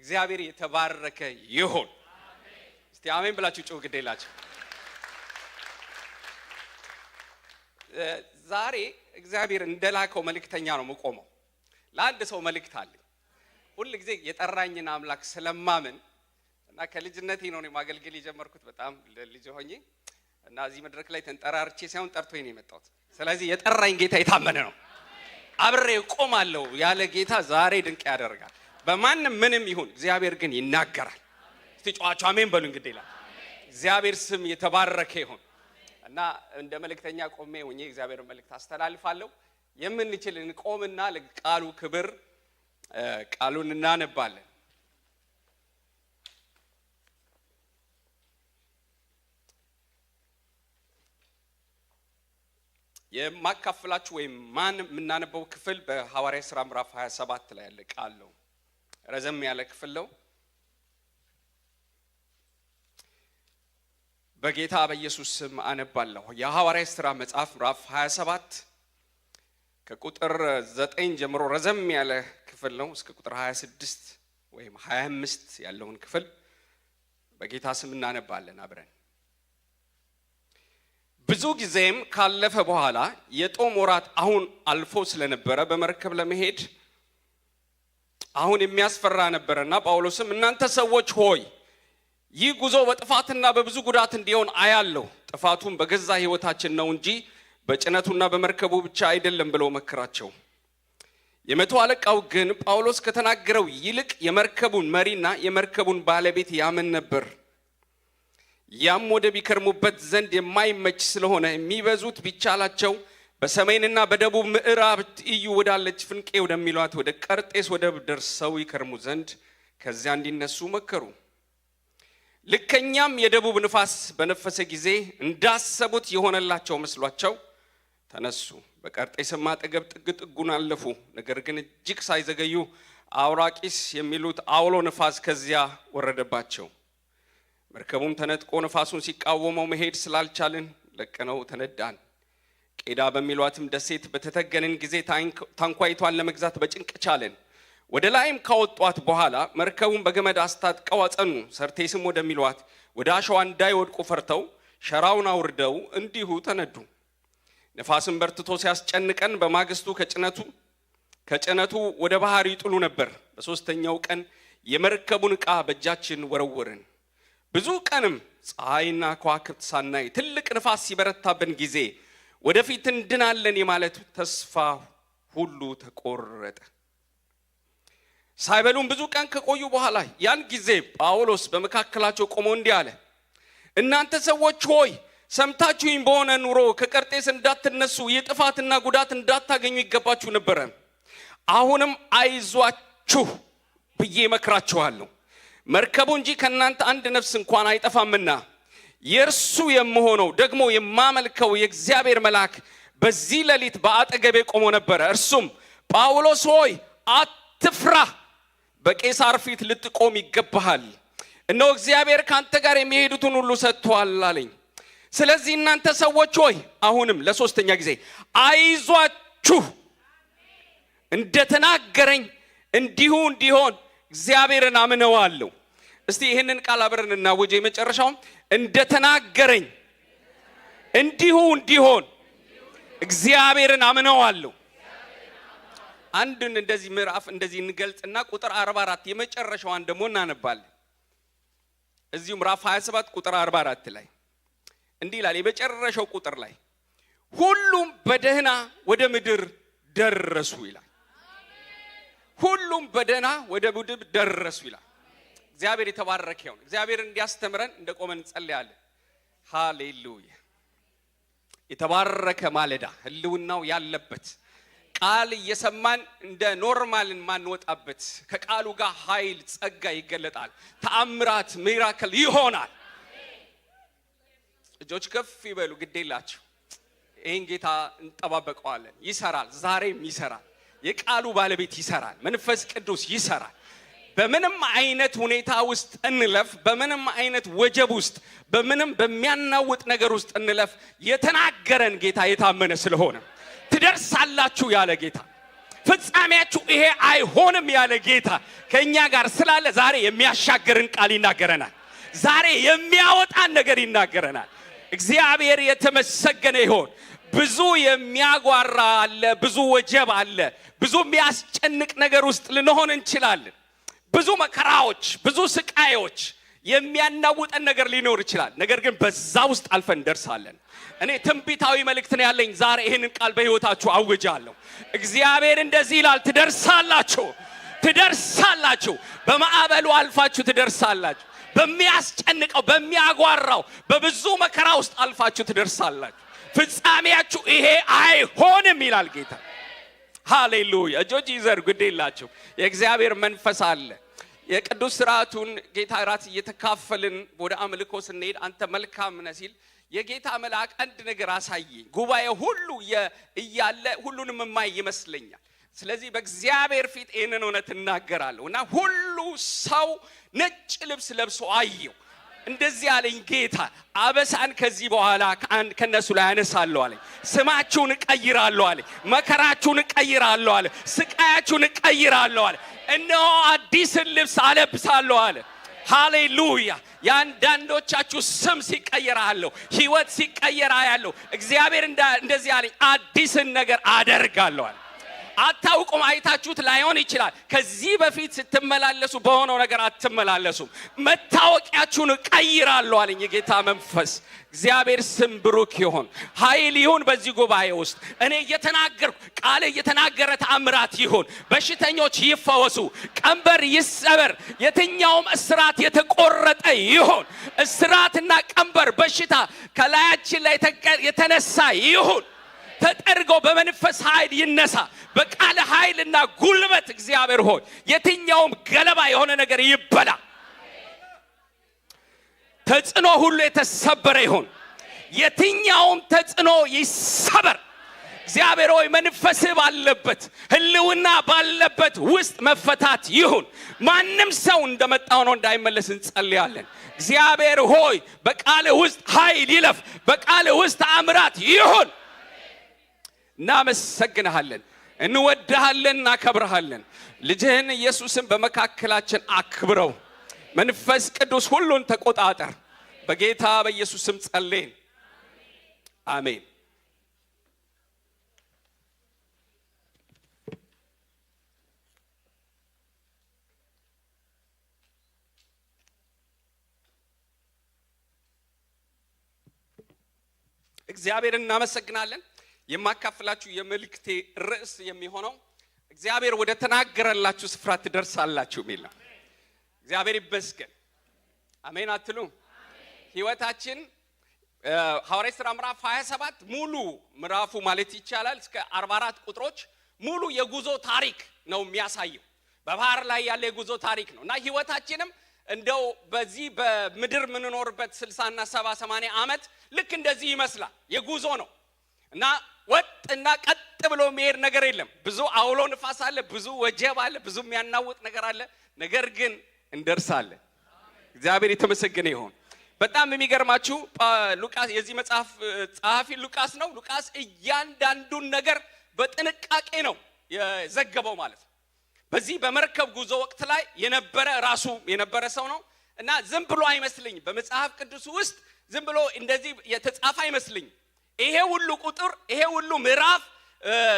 እግዚአብሔር የተባረከ ይሁን። እስቲ አሜን ብላችሁ ጮህ ግዴላችሁ። ዛሬ እግዚአብሔር እንደላከው መልእክተኛ ነው መቆመው። ለአንድ ሰው መልእክት አለኝ። ሁሉ ጊዜ የጠራኝን አምላክ ስለማምን እና ከልጅነቴ ነው ማገልገል የጀመርኩት በጣም ልጅ ሆኜ እና እዚህ መድረክ ላይ ተንጠራርቼ ሳይሆን ጠርቶኝ ነው የመጣሁት። ስለዚህ የጠራኝ ጌታ የታመነ ነው። አብሬ ቆማለሁ ያለ ጌታ ዛሬ ድንቅ ያደርጋል። በማንም ምንም ይሁን እግዚአብሔር ግን ይናገራል። እስቲ ጮኻችሁ አሜን በሉ እንግዲህ ይላል። እግዚአብሔር ስም የተባረከ ይሁን እና እንደ መልእክተኛ ቆሜ ሆኜ እግዚአብሔር መልእክት አስተላልፋለሁ። የምንችል እንቆምና ለቃሉ ክብር ቃሉን እናነባለን። የማካፈላችሁ ወይም ማን የምናነበው ክፍል በሐዋርያ ሥራ ምዕራፍ 27 ላይ ያለ ቃል ነው። ረዘም ያለ ክፍል ነው። በጌታ በኢየሱስ ስም አነባለሁ። የሐዋርያ ሥራ መጽሐፍ ምዕራፍ 27 ከቁጥር 9 ጀምሮ ረዘም ያለ ክፍል ነው እስከ ቁጥር 26 ወይም 25 ያለውን ክፍል በጌታ ስም እናነባለን አብረን። ብዙ ጊዜም ካለፈ በኋላ የጦም ወራት አሁን አልፎ ስለነበረ በመርከብ ለመሄድ አሁን የሚያስፈራ ነበርና ጳውሎስም እናንተ ሰዎች ሆይ ይህ ጉዞ በጥፋትና በብዙ ጉዳት እንዲሆን አያለሁ። ጥፋቱም በገዛ ሕይወታችን ነው እንጂ በጭነቱና በመርከቡ ብቻ አይደለም ብለው መከራቸው። የመቶ አለቃው ግን ጳውሎስ ከተናገረው ይልቅ የመርከቡን መሪና የመርከቡን ባለቤት ያምን ነበር። ያም ወደ ቢከርሙበት ዘንድ የማይመች ስለሆነ የሚበዙት ቢቻላቸው በሰሜንና በደቡብ ምዕራብ ትይዩ ወዳለች ፍንቄ ወደሚሏት ወደ ቀርጤስ ወደብ ደርሰው ይከርሙ ዘንድ ከዚያ እንዲነሱ መከሩ። ልከኛም የደቡብ ንፋስ በነፈሰ ጊዜ እንዳሰቡት የሆነላቸው መስሏቸው ተነሱ። በቀርጤስም አጠገብ ጥግ ጥጉን አለፉ። ነገር ግን እጅግ ሳይዘገዩ አውራቂስ የሚሉት አውሎ ንፋስ ከዚያ ወረደባቸው። መርከቡም ተነጥቆ ንፋሱን ሲቃወመው መሄድ ስላልቻልን ለቀነው ተነዳን። ቄዳ በሚሏትም ደሴት በተተገንን ጊዜ ታንኳይቷን ለመግዛት በጭንቅ ቻለን። ወደ ላይም ካወጧት በኋላ መርከቡን በገመድ አስታጥቀው አጸኑ። ሰርቴስም ወደሚሏት ወደ አሸዋ እንዳይወድቁ ፈርተው ሸራውን አውርደው እንዲሁ ተነዱ። ነፋስም በርትቶ ሲያስጨንቀን በማግስቱ ከጭነቱ ወደ ባህር ይጥሉ ነበር። በሶስተኛው ቀን የመርከቡን ዕቃ በእጃችን ወረወርን። ብዙ ቀንም ፀሐይና ከዋክብት ሳናይ ትልቅ ንፋስ ሲበረታብን ጊዜ ወደፊት እንድናለን የማለት ተስፋ ሁሉ ተቆረጠ። ሳይበሉም ብዙ ቀን ከቆዩ በኋላ ያን ጊዜ ጳውሎስ በመካከላቸው ቆሞ እንዲህ አለ። እናንተ ሰዎች ሆይ ሰምታችሁኝ በሆነ ኑሮ ከቀርጤስ እንዳትነሱ የጥፋትና ጉዳት እንዳታገኙ ይገባችሁ ነበረ። አሁንም አይዟችሁ ብዬ መክራችኋለሁ። መርከቡ እንጂ ከእናንተ አንድ ነፍስ እንኳን አይጠፋምና የእርሱ የምሆነው ደግሞ የማመልከው የእግዚአብሔር መልአክ በዚህ ሌሊት በአጠገቤ ቆሞ ነበረ። እርሱም ጳውሎስ ሆይ አትፍራ፣ በቄሳር ፊት ልትቆም ይገባሃል። እነሆ እግዚአብሔር ካንተ ጋር የሚሄዱትን ሁሉ ሰጥቷል አለኝ። ስለዚህ እናንተ ሰዎች ሆይ አሁንም ለሶስተኛ ጊዜ አይዟችሁ፣ እንደተናገረኝ እንዲሁ እንዲሆን እግዚአብሔርን አምነዋለሁ። እስቲ ይሄንን ቃል አብረን እናውጅ። የመጨረሻው እንደተናገረኝ እንዲሁ እንዲሆን እግዚአብሔርን አምነዋለሁ። አንድን እንደዚህ ምዕራፍ እንደዚህ እንገልጽና ቁጥር 44 የመጨረሻዋን ደግሞ እናነባለን። እዚሁ ምዕራፍ 27 ቁጥር 44 ላይ እንዲህ ይላል። የመጨረሻው ቁጥር ላይ ሁሉም በደህና ወደ ምድር ደረሱ ይላል። ሁሉም በደህና ወደ ምድር ደረሱ ይላል። እግዚአብሔር የተባረከ ይሁን። እግዚአብሔር እንዲያስተምረን እንደቆመን እንጸልያለን። ሃሌሉያ። የተባረከ ማለዳ ህልውናው ያለበት ቃል እየሰማን እንደ ኖርማልን ማንወጣበት ከቃሉ ጋር ኃይል ጸጋ ይገለጣል። ተአምራት ሚራክል ይሆናል። እጆች ከፍ ይበሉ። ግዴላችሁ ይሄን ጌታ እንጠባበቀዋለን። ይሰራል። ዛሬም ይሰራል። የቃሉ ባለቤት ይሰራል። መንፈስ ቅዱስ ይሰራል። በምንም አይነት ሁኔታ ውስጥ እንለፍ፣ በምንም አይነት ወጀብ ውስጥ፣ በምንም በሚያናውጥ ነገር ውስጥ እንለፍ፣ የተናገረን ጌታ የታመነ ስለሆነ ትደርሳላችሁ ያለ ጌታ፣ ፍጻሜያችሁ ይሄ አይሆንም ያለ ጌታ ከኛ ጋር ስላለ ዛሬ የሚያሻገርን ቃል ይናገረናል። ዛሬ የሚያወጣን ነገር ይናገረናል። እግዚአብሔር የተመሰገነ ይሁን። ብዙ የሚያጓራ አለ፣ ብዙ ወጀብ አለ፣ ብዙ የሚያስጨንቅ ነገር ውስጥ ልንሆን እንችላለን። ብዙ መከራዎች፣ ብዙ ስቃዮች፣ የሚያናውጠን ነገር ሊኖር ይችላል። ነገር ግን በዛ ውስጥ አልፈን ደርሳለን። እኔ ትንቢታዊ መልእክት ነው ያለኝ ዛሬ ይሄንን ቃል በህይወታችሁ አውጃለሁ። እግዚአብሔር እንደዚህ ይላል፣ ትደርሳላችሁ፣ ትደርሳላችሁ። በማዕበሉ አልፋችሁ ትደርሳላችሁ። በሚያስጨንቀው በሚያጓራው በብዙ መከራ ውስጥ አልፋችሁ ትደርሳላችሁ። ፍጻሜያችሁ ይሄ አይሆንም ይላል ጌታ። ሃሌሉያ። እጆች ይዘርጉ ግዴላችሁ። የእግዚአብሔር መንፈስ አለ። የቅዱስ ሥርዓቱን ጌታ ራት እየተካፈልን ወደ አምልኮ ስንሄድ አንተ መልካም ነህ ሲል የጌታ መልአክ አንድ ነገር አሳየኝ። ጉባኤ ሁሉ እያለ ሁሉንም የማይ ይመስለኛል። ስለዚህ በእግዚአብሔር ፊት ይህንን እውነት እናገራለሁ እና ሁሉ ሰው ነጭ ልብስ ለብሶ አየው። እንደዚህ አለኝ ጌታ፣ አበሳን ከዚህ በኋላ ከነሱ ላይ አነሳለሁ አለኝ። ስማችሁን እቀይራለሁ አለኝ። መከራችሁን እቀይራለሁ አለ። ስቃያችሁን እቀይራለሁ አለ። እነሆ አዲስን ልብስ አለብሳለሁ አለ። ሃሌሉያ። ያንዳንዶቻችሁ ስም ሲቀየር አለው፣ ህይወት ሲቀየር አያለሁ። እግዚአብሔር እንደዚህ አለኝ፣ አዲስን ነገር አደርጋለሁ አለ። አታውቁም፣ አይታችሁት ላይሆን ይችላል። ከዚህ በፊት ስትመላለሱ በሆነው ነገር አትመላለሱም። መታወቂያችሁን ቀይራለሁ አለኝ የጌታ መንፈስ። እግዚአብሔር ስም ብሩክ ይሁን። ኃይል ይሁን በዚህ ጉባኤ ውስጥ። እኔ እየተናገርኩ ቃል እየተናገረ ተአምራት ይሁን። በሽተኞች ይፈወሱ፣ ቀንበር ይሰበር፣ የትኛውም እስራት የተቆረጠ ይሁን። እስራትና ቀንበር በሽታ ከላያችን ላይ የተነሳ ይሁን። ተጠርጎ በመንፈስ ኃይል ይነሳ። በቃል ኃይልና ጉልበት እግዚአብሔር ሆይ የትኛውም ገለባ የሆነ ነገር ይበላ። ተጽዕኖ ሁሉ የተሰበረ ይሁን። የትኛውም ተጽዕኖ ይሰበር። እግዚአብሔር ሆይ መንፈስ ባለበት ህልውና ባለበት ውስጥ መፈታት ይሁን። ማንም ሰው እንደመጣው ነው እንዳይመለስ እንጸልያለን። እግዚአብሔር ሆይ በቃል ውስጥ ኃይል ይለፍ። በቃል ውስጥ ተአምራት ይሁን። እናመሰግንሃለን፣ እንወድሃለን፣ እናከብርሃለን። ልጅህን ኢየሱስን በመካከላችን አክብረው። መንፈስ ቅዱስ ሁሉን ተቆጣጠር። በጌታ በኢየሱስም ጸልየን፣ አሜን። እግዚአብሔርን እናመሰግናለን። የማካፈላችሁ የመልእክቴ ርዕስ የሚሆነው እግዚአብሔር ወደ ተናገረላችሁ ስፍራ ትደርሳላችሁ የሚል ነው። እግዚአብሔር ይመስገን። አሜን አትሉ? ህይወታችን ሐዋርያት ሥራ ምዕራፍ 27 ሙሉ ምዕራፉ ማለት ይቻላል እስከ 44 ቁጥሮች ሙሉ የጉዞ ታሪክ ነው የሚያሳየው። በባህር ላይ ያለ የጉዞ ታሪክ ነው እና ህይወታችንም እንደው በዚህ በምድር ምንኖርበት 60 እና 70 80 ዓመት ልክ እንደዚህ ይመስላል። የጉዞ ነው እና ወጥና ቀጥ ብሎ የሚሄድ ነገር የለም። ብዙ አውሎ ንፋስ አለ፣ ብዙ ወጀብ አለ፣ ብዙ የሚያናውጥ ነገር አለ። ነገር ግን እንደርሳለን። እግዚአብሔር የተመሰገነ ይሁን። በጣም የሚገርማችሁ ሉቃስ የዚህ መጽሐፍ ጸሐፊ ሉቃስ ነው። ሉቃስ እያንዳንዱን ነገር በጥንቃቄ ነው የዘገበው ማለት ነው። በዚህ በመርከብ ጉዞ ወቅት ላይ ራሱ የነበረ ሰው ነው እና ዝም ብሎ አይመስልኝ በመጽሐፍ ቅዱስ ውስጥ ዝም ብሎ እንደዚህ የተጻፈ አይመስልኝ። ይሄ ሁሉ ቁጥር ይሄ ሁሉ ምዕራፍ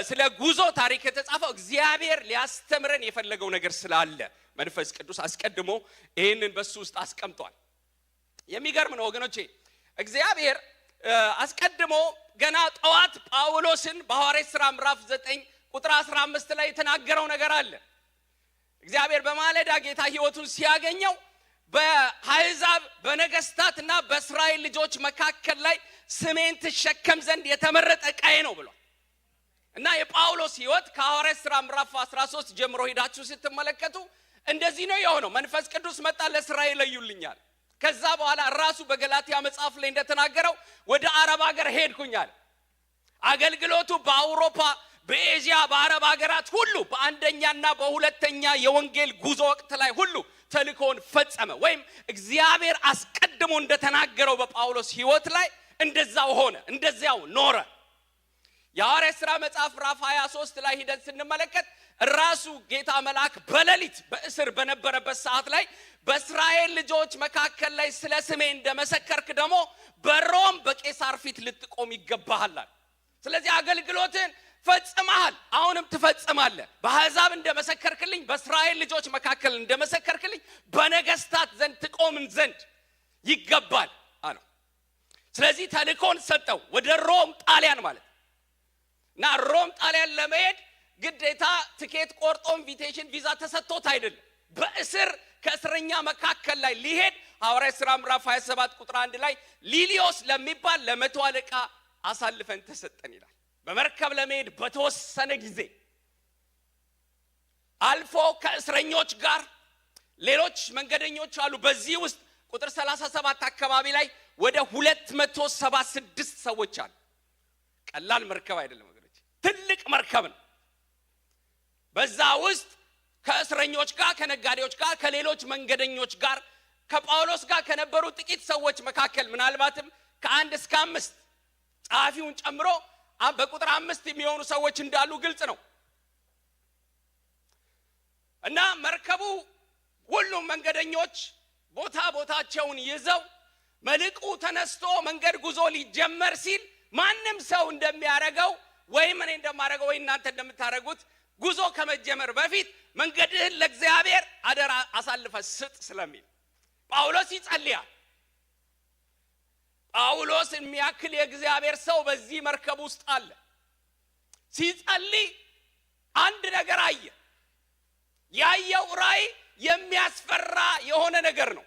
ስለ ጉዞ ታሪክ የተጻፈው እግዚአብሔር ሊያስተምረን የፈለገው ነገር ስላለ መንፈስ ቅዱስ አስቀድሞ ይሄንን በሱ ውስጥ አስቀምጧል። የሚገርም ነው ወገኖቼ። እግዚአብሔር አስቀድሞ ገና ጠዋት ጳውሎስን በሐዋርያት ሥራ ምዕራፍ 9 ቁጥር 15 ላይ የተናገረው ነገር አለ። እግዚአብሔር በማለዳ ጌታ ሕይወቱን ሲያገኘው በአሕዛብ በነገስታትና በእስራኤል ልጆች መካከል ላይ ስሜን ትሸከም ዘንድ የተመረጠ ዕቃዬ ነው ብሏል። እና የጳውሎስ ሕይወት ከሐዋርያት ሥራ ምዕራፍ 13 ጀምሮ ሄዳችሁ ስትመለከቱ እንደዚህ ነው የሆነው። መንፈስ ቅዱስ መጣ፣ ለእስራኤል ለዩልኛል። ከዛ በኋላ ራሱ በገላትያ መጽሐፍ ላይ እንደተናገረው ወደ አረብ ሀገር ሄድኩኛል። አገልግሎቱ በአውሮፓ በኤዥያ በአረብ ሀገራት ሁሉ በአንደኛና በሁለተኛ የወንጌል ጉዞ ወቅት ላይ ሁሉ ተልእኮውን ፈጸመ። ወይም እግዚአብሔር አስቀድሞ እንደተናገረው በጳውሎስ ሕይወት ላይ እንደዛው ሆነ፣ እንደዚያው ኖረ። የሐዋርያት ሥራ መጽሐፍ ምዕራፍ 23 ላይ ሄደን ስንመለከት ራሱ ጌታ መልአክ በሌሊት በእስር በነበረበት ሰዓት ላይ በእስራኤል ልጆች መካከል ላይ ስለ ስሜ እንደመሰከርክ ደግሞ በሮም በቄሳር ፊት ልትቆም ይገባሃል። ስለዚህ አገልግሎትን ፈጽመሃል፣ አሁንም ትፈጽማለህ። በአሕዛብ እንደመሰከርክልኝ በእስራኤል ልጆች መካከል እንደመሰከርክልኝ በነገስታት ዘንድ ትቆምን ዘንድ ይገባል አለው። ስለዚህ ተልእኮን ሰጠው ወደ ሮም ጣሊያን ማለት እና ሮም ጣሊያን ለመሄድ ግዴታ ትኬት ቆርጦ ኢንቪቴሽን ቪዛ ተሰጥቶት አይደለም። በእስር ከእስረኛ መካከል ላይ ሊሄድ ሐዋርያት ሥራ ምዕራፍ 27 ቁጥር 1 ላይ ሊሊዮስ ለሚባል ለመቶ አለቃ አሳልፈን ተሰጠን ይላል። በመርከብ ለመሄድ በተወሰነ ጊዜ አልፎ ከእስረኞች ጋር ሌሎች መንገደኞች አሉ። በዚህ ውስጥ ቁጥር 37 አካባቢ ላይ ወደ 276 ሰዎች አሉ። ቀላል መርከብ አይደለም ወገኖች፣ ትልቅ መርከብ ነው። በዛ ውስጥ ከእስረኞች ጋር፣ ከነጋዴዎች ጋር፣ ከሌሎች መንገደኞች ጋር፣ ከጳውሎስ ጋር ከነበሩ ጥቂት ሰዎች መካከል ምናልባትም ከ1 እስከ 5 ጸሐፊውን ጨምሮ በቁጥር 5 የሚሆኑ ሰዎች እንዳሉ ግልጽ ነው። እና መርከቡ ሁሉም መንገደኞች ቦታቸውን ይዘው መልሕቁ ተነስቶ መንገድ ጉዞ ሊጀመር ሲል ማንም ሰው እንደሚያረገው ወይም እኔ እንደማረገው ወይ እናንተ እንደምታረጉት ጉዞ ከመጀመር በፊት መንገድህን ለእግዚአብሔር አደራ አሳልፈ ስጥ ስለሚል ጳውሎስ ይጸልያል። ጳውሎስ የሚያክል የእግዚአብሔር ሰው በዚህ መርከብ ውስጥ አለ። ሲጸልይ አንድ ነገር አየ። ያየው ራእይ የሚያስፈራ የሆነ ነገር ነው።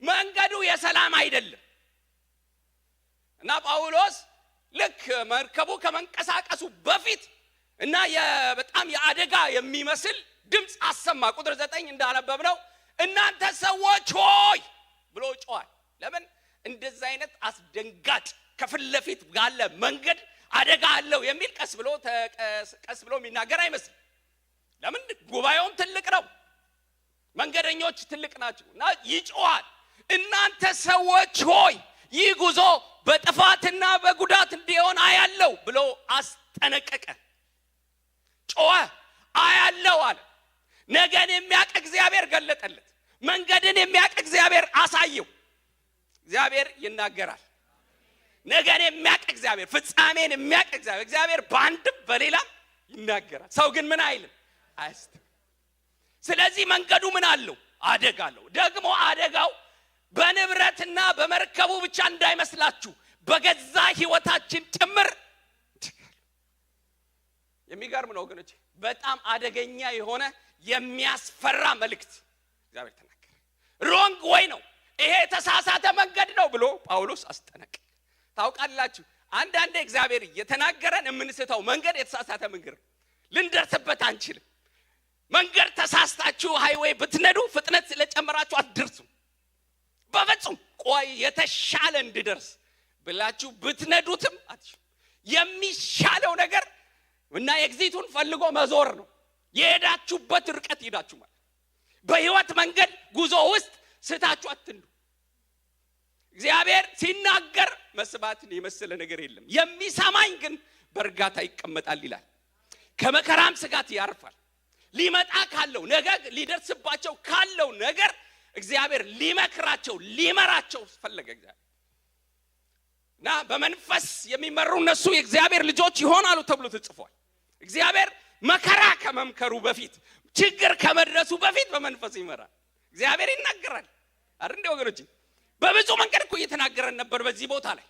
መንገዱ የሰላም አይደለም እና ጳውሎስ ልክ መርከቡ ከመንቀሳቀሱ በፊት እና በጣም የአደጋ የሚመስል ድምፅ አሰማ። ቁጥር 9 እንዳነበብነው እናንተ ሰዎች ሆይ ብሎ ጮኸ። ለምን እንደዚህ አይነት አስደንጋጭ ከፊት ለፊት ያለ መንገድ አደጋ አለው የሚል ቀስ ብሎ የሚናገር አይመስልም። ለምን ጉባኤውም ትልቅ ነው፣ መንገደኞች ትልቅ ናቸው እና ይጮሃል። እናንተ ሰዎች ሆይ ይህ ጉዞ በጥፋትና በጉዳት እንዲሆን አያለው ብሎ አስጠነቀቀ። ጮኸ፣ አያለው አለ። ነገን የሚያውቅ እግዚአብሔር ገለጠለት። መንገድን የሚያውቅ እግዚአብሔር አሳየው። እግዚአብሔር ይናገራል። ነገን የሚያውቅ እግዚአብሔር፣ ፍጻሜን የሚያውቅ እግዚአብሔር በአንድም በሌላም ይናገራል። ሰው ግን ምን አይልም፣ አያስተውልም። ስለዚህ መንገዱ ምን አለው? አደጋ አለው። ደግሞ አደጋው በንብረትና በመርከቡ ብቻ እንዳይመስላችሁ በገዛ ሕይወታችን ጭምር። የሚገርም ነው ወገኖች፣ በጣም አደገኛ የሆነ የሚያስፈራ መልእክት እግዚአብሔር ተናገረ። ሮንግ ወይ ነው ይሄ የተሳሳተ መንገድ ነው ብሎ ጳውሎስ አስጠነቀቀ። ታውቃላችሁ አንዳንዴ እግዚአብሔር እየተናገረን የምንስተው መንገድ የተሳሳተ መንገድ ነው፣ ልንደርስበት አንችልም። መንገድ ተሳስታችሁ ሃይዌይ ብትነዱ ፍጥነት ስለጨመራችሁ አትደርሱም በፍጹም። ቆይ የተሻለ እንድደርስ ብላችሁ ብትነዱትም አትችሉም። የሚሻለው ነገር እና ኤግዚቱን ፈልጎ መዞር ነው። የሄዳችሁበት ርቀት ሄዳችሁ ማለት። በህይወት መንገድ ጉዞ ውስጥ ስታችሁ አትንዱ። እግዚአብሔር ሲናገር መስማትን የመሰለ ነገር የለም። የሚሰማኝ ግን በእርጋታ ይቀመጣል ይላል። ከመከራም ስጋት ያርፋል። ሊመጣ ካለው ነገር ሊደርስባቸው ካለው ነገር እግዚአብሔር ሊመክራቸው ሊመራቸው ፈለገ። እግዚአብሔር እና በመንፈስ የሚመሩ እነሱ የእግዚአብሔር ልጆች ይሆናሉ ተብሎ ተጽፏል። እግዚአብሔር መከራ ከመምከሩ በፊት ችግር ከመድረሱ በፊት በመንፈስ ይመራል። እግዚአብሔር ይናገራል አይደል ወገኖች? በብዙ መንገድ እኮ እየተናገረን ነበር በዚህ ቦታ ላይ።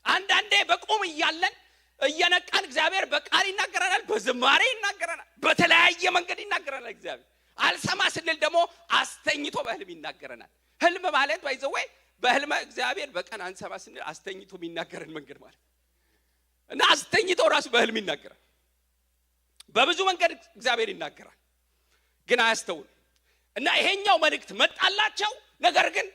አንዳንዴ በቁም እያለን እየነቃን እግዚአብሔር በቃል ይናገረናል፣ በዝማሬ ይናገረናል፣ በተለያየ መንገድ ይናገረናል። እግዚአብሔር አልሰማ ስንል ደግሞ አስተኝቶ በህልም ይናገረናል። ህልም ማለት ባይዘው በህልም እግዚአብሔር በቀን አንሰማ ስንል አስተኝቶ የሚናገረን መንገድ ማለት እና አስተኝቶ ራሱ በህልም ይናገራል። በብዙ መንገድ እግዚአብሔር ይናገራል፣ ግን አያስተውሉ እና ይሄኛው መልእክት መጣላቸው። ነገር ግን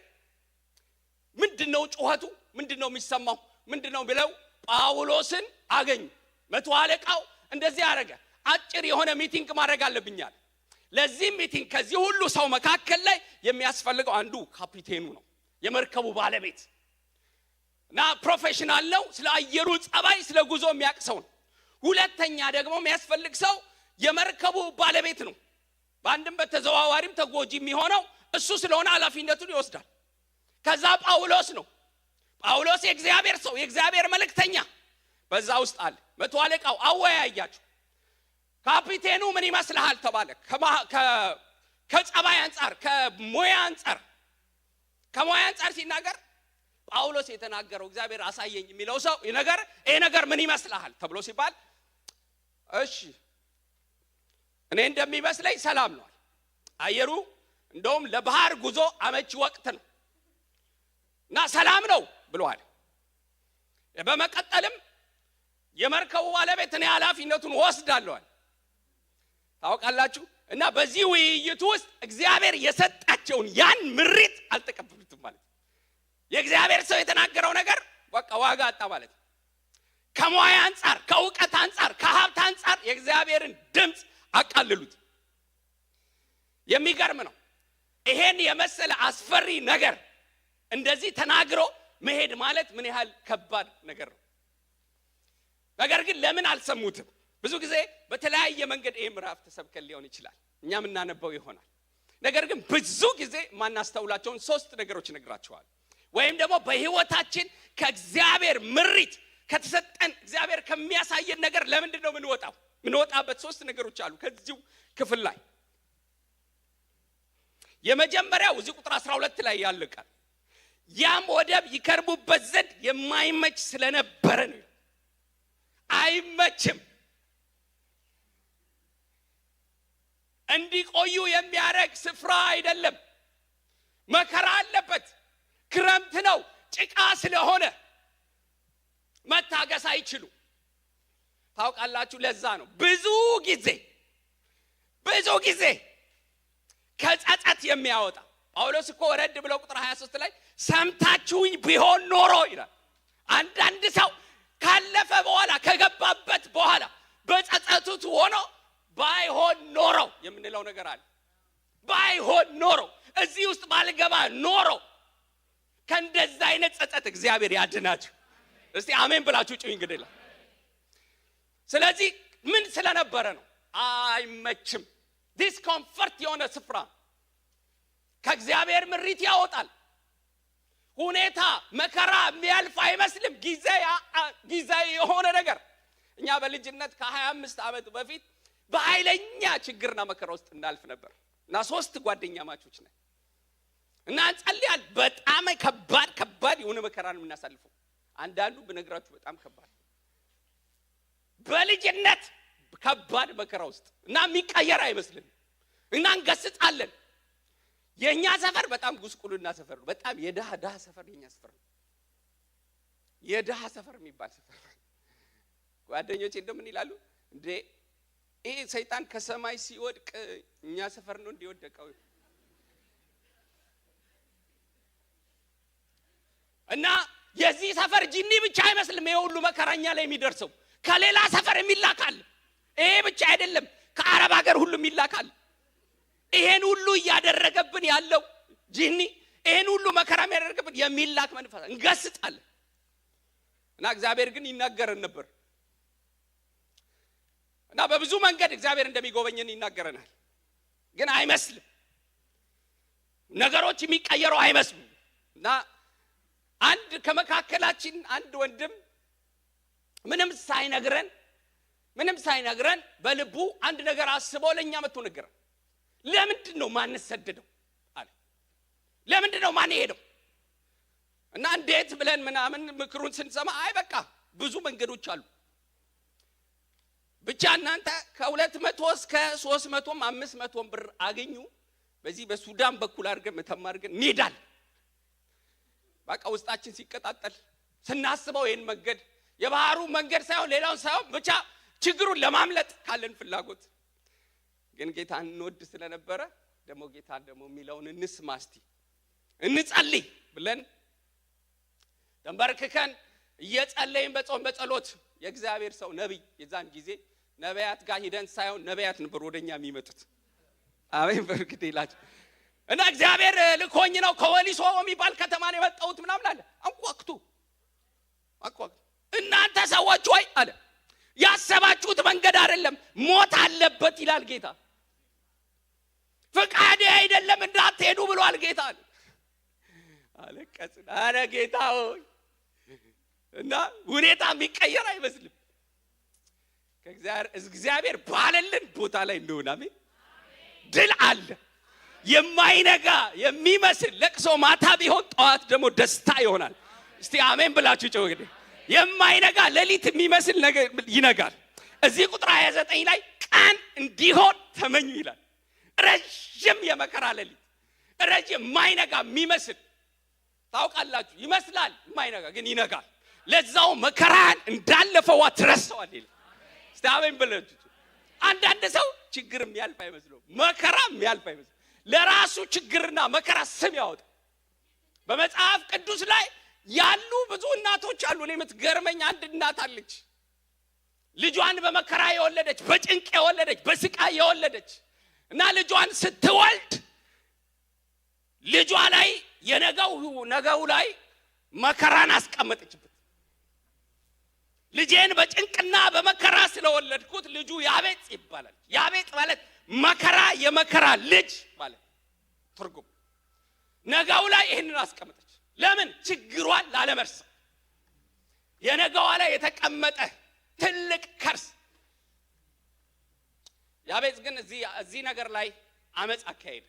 ምንድነው ጩኸቱ? ምንድነው የሚሰማው? ምንድነው ብለው ጳውሎስን አገኙ። መቶ አለቃው እንደዚህ አረገ። አጭር የሆነ ሚቲንግ ማድረግ አለብኛል። ለዚህ ሚቲንግ ከዚህ ሁሉ ሰው መካከል ላይ የሚያስፈልገው አንዱ ካፒቴኑ ነው፣ የመርከቡ ባለቤት እና ፕሮፌሽናል ነው። ስለ አየሩ ጸባይ፣ ስለ ጉዞ የሚያውቅ ሰው ነው። ሁለተኛ ደግሞ የሚያስፈልግ ሰው የመርከቡ ባለቤት ነው። በአንድም በተዘዋዋሪም ተጎጂ የሚሆነው እሱ ስለሆነ ኃላፊነቱን ይወስዳል። ከዛ ጳውሎስ ነው። ጳውሎስ የእግዚአብሔር ሰው የእግዚአብሔር መልእክተኛ በዛ ውስጥ አለ። መቶ አለቃው አወያያቸው። ካፒቴኑ ምን ይመስልሃል ተባለ። ከጸባይ አንፃር ከሙያ አንፃር ሲናገር ጳውሎስ የተናገረው እግዚአብሔር አሳየኝ የሚለው ሰው ይሄ ነገር ምን ይመስልሃል ተብሎ ሲባል እሺ እኔ እንደሚመስለኝ ሰላም ነው፣ አየሩ እንደውም ለባህር ጉዞ አመቺ ወቅት ነው እና ሰላም ነው ብለዋል። በመቀጠልም የመርከቡ ባለቤት እኔ ኃላፊነቱን ወስዳለሁ ታውቃላችሁ። እና በዚህ ውይይት ውስጥ እግዚአብሔር የሰጣቸውን ያን ምሪት አልተቀበሉትም ማለት ነው። የእግዚአብሔር ሰው የተናገረው ነገር በቃ ዋጋ አጣ ማለት ነው። ከሙያ አንፃር፣ ከእውቀት አንፃር፣ ከሀብት አንፃር የእግዚአብሔርን ድምፅ አቃልሉት። የሚገርም ነው። ይሄን የመሰለ አስፈሪ ነገር እንደዚህ ተናግሮ መሄድ ማለት ምን ያህል ከባድ ነገር ነው። ነገር ግን ለምን አልሰሙትም? ብዙ ጊዜ በተለያየ መንገድ ይሄ ምዕራፍ ተሰብከን ሊሆን ይችላል፣ እኛም እናነበው ይሆናል። ነገር ግን ብዙ ጊዜ ማናስተውላቸውን 3 ነገሮች እነግራችኋለሁ። ወይም ደግሞ በህይወታችን ከእግዚአብሔር ምሪት ከተሰጠን እግዚአብሔር ከሚያሳየን ነገር ለምንድን ነው ምንወጣበት 3 ነገሮች አሉ ከዚሁ ክፍል ላይ። የመጀመሪያው እዚህ ቁጥር 12 ላይ ያልቃል። ያም ወደብ ይከርቡበት ዘንድ የማይመች ስለነበረ ነው። አይመችም፣ እንዲቆዩ የሚያረግ ስፍራ አይደለም። መከራ አለበት፣ ክረምት ነው፣ ጭቃ ስለሆነ መታገስ አይችሉ። ታውቃላችሁ፣ ለዛ ነው ብዙ ጊዜ ከጸጸት የሚያወጣ ጳውሎስ እኮ ወረድ ብለው ቁጥር 23 ላይ ሰምታችሁኝ ቢሆን ኖሮ ይላል። አንዳንድ ሰው ካለፈ በኋላ ከገባበት በኋላ በጸጸቱት ሆኖ ባይሆን ኖሮ የምንለው ነገር አለ። ባይሆን ኖሮ እዚህ ውስጥ ባልገባ ኖሮ ከእንደዛ አይነት ጸጸት እግዚአብሔር ያድናችሁ። እስቲ አሜን ብላችሁ ጩኝ እንግዲህ። ስለዚህ ምን ስለነበረ ነው? አይመችም። ዲስኮምፈርት የሆነ ስፍራ ከእግዚአብሔር ምሪት ያወጣል። ሁኔታ መከራ የሚያልፍ አይመስልም። ጊዜ የሆነ ነገር። እኛ በልጅነት ከ25 ዓመት በፊት በኃይለኛ ችግርና መከራ ውስጥ እናልፍ ነበር እና 3 ጓደኛ ማቾች ነን እና እንጸልያል። በጣም ከባድ የሆነ መከራን የምናሳልፈው አንዳንዱ ብነግራችሁ በጣም ከባድ በልጅነት ከባድ መከራ ውስጥ እና የሚቀየር አይመስልም እና እንገስጻለን። የኛ ሰፈር በጣም ጉስቁልና ሰፈር ነው። በጣም የደሃ ሰፈር የኛ ሰፈር ነው። የደሃ ሰፈር የሚባል ሰፈር። ጓደኞቼ እንደምን ይላሉ እንዴ ይሄ ሰይጣን ከሰማይ ሲወድቅ እኛ ሰፈር ነው እንዲወደቀው። እና የዚህ ሰፈር ጂኒ ብቻ አይመስልም ይሄ ሁሉ መከራኛ ላይ የሚደርሰው። ከሌላ ሰፈር የሚላካል። ይሄ ብቻ አይደለም፣ ከአረብ ሀገር ሁሉ የሚላካል። ይሄን ሁሉ ያደረገብን ያለው ጂኒ፣ ይሄን ሁሉ መከራ የሚያደርግብን የሚላክ መንፈስ እንገስጣለን። እና እግዚአብሔር ግን ይናገረን ነበር እና በብዙ መንገድ እግዚአብሔር እንደሚጎበኘን ይናገረናል። ግን አይመስልም፣ ነገሮች የሚቀየሩ አይመስሉም። እና አንድ ከመካከላችን አንድ ወንድም ምንም ሳይነግረን በልቡ አንድ ነገር አስቦ ለኛ መጥቶ ነገረን። ለምንድን ነው ማንሰደደው አለ። ለምንድን ነው ማን ሄደው? እና እንዴት ብለን ምናምን ምክሩን ስንሰማ አይ በቃ ብዙ መንገዶች አሉ፣ ብቻ እናንተ ከ200 እስከ 300 500 ብር አገኙ፣ በዚህ በሱዳን በኩል አድርገን መተማርገን እንሄዳለን። በቃ ውስጣችን ሲቀጣጠል ስናስበው ይሄን መንገድ የባህሩ መንገድ ሳይሆን ሌላውን ሳይሆን ብቻ ችግሩን ለማምለጥ ካለን ፍላጎት ግን ጌታን እንወድ ስለነበረ ደግሞ ጌታን ደግሞ የሚለውን እንስማ እስቲ እንጸልይ ብለን ተንበርክከን እየጸለይን በጾም በጸሎት የእግዚአብሔር ሰው ነብይ፣ የዛን ጊዜ ነቢያት ጋር ሄደን ሳይሆን ነቢያት ነበር ወደኛ የሚመጡት። አሜን በርግጥ ይላችሁ እና እግዚአብሔር ልኮኝ ነው ከወሊሶ የሚባል ከተማ ነው የመጣሁት ምናምን አለ። አንኳኩቱ እናንተ ሰዎች ሆይ አለ ያሰባችሁት መንገድ አይደለም፣ ሞት አለበት ይላል ጌታ። ፈቃዴ አይደለም እንዳትሄዱ ብሏል ጌታ። አለቀስን። አረ ጌታ ሆይ እና ሁኔታ የሚቀየር አይመስልም። እግዚአብሔር ባለልን ቦታ ላይ እንደሆነ አሜን። ድል አለ። የማይነጋ የሚመስል ለቅሶ ማታ ቢሆን ጠዋት ደግሞ ደስታ ይሆናል። እስቲ አሜን ብላችሁ ጮሁ። እንግዲህ የማይነጋ ሌሊት የሚመስል ነገር ይነጋል። እዚህ ቁጥር 29 ላይ ቀን እንዲሆን ተመኙ ይላል። ረጅም የመከራ ሌሊት፣ ረጅም የማይነጋ የሚመስል ታውቃላችሁ፣ ይመስላል የማይነጋ ግን ይነጋል። ለዛው መከራን እንዳለፈው ትረሳዋል ይላል። እስቲ አሜን ብላችሁ። አንዳንድ ሰው ችግር የሚያልፍ አይመስለው፣ መከራ የሚያልፍ አይመስለው። ለራሱ ችግርና መከራ ስም ያወጣ። በመጽሐፍ ቅዱስ ላይ ያሉ ብዙ እናቶች አሉ። እኔ የምትገርመኝ አንድ እናት አለች፣ ልጇን በመከራ የወለደች፣ በጭንቅ የወለደች፣ በስቃይ የወለደች እና ልጇን ስትወልድ ልጇ ላይ ነገው ላይ መከራን አስቀመጠችበት። ልጄን በጭንቅና በመከራ ስለወለድኩት ልጁ ያቤጥ ይባላል። ያቤጥ ማለት መከራ፣ የመከራ ልጅ ማለት ትርጉም። ነገው ላይ ይሄንን አስቀመጠች። ለምን? ችግሯን ላለመርሳት። የነገዋ ላይ የተቀመጠ ትልቅ ከርስ። ያቤጽ ግን እዚህ ነገር ላይ አመጽ አካሄደ።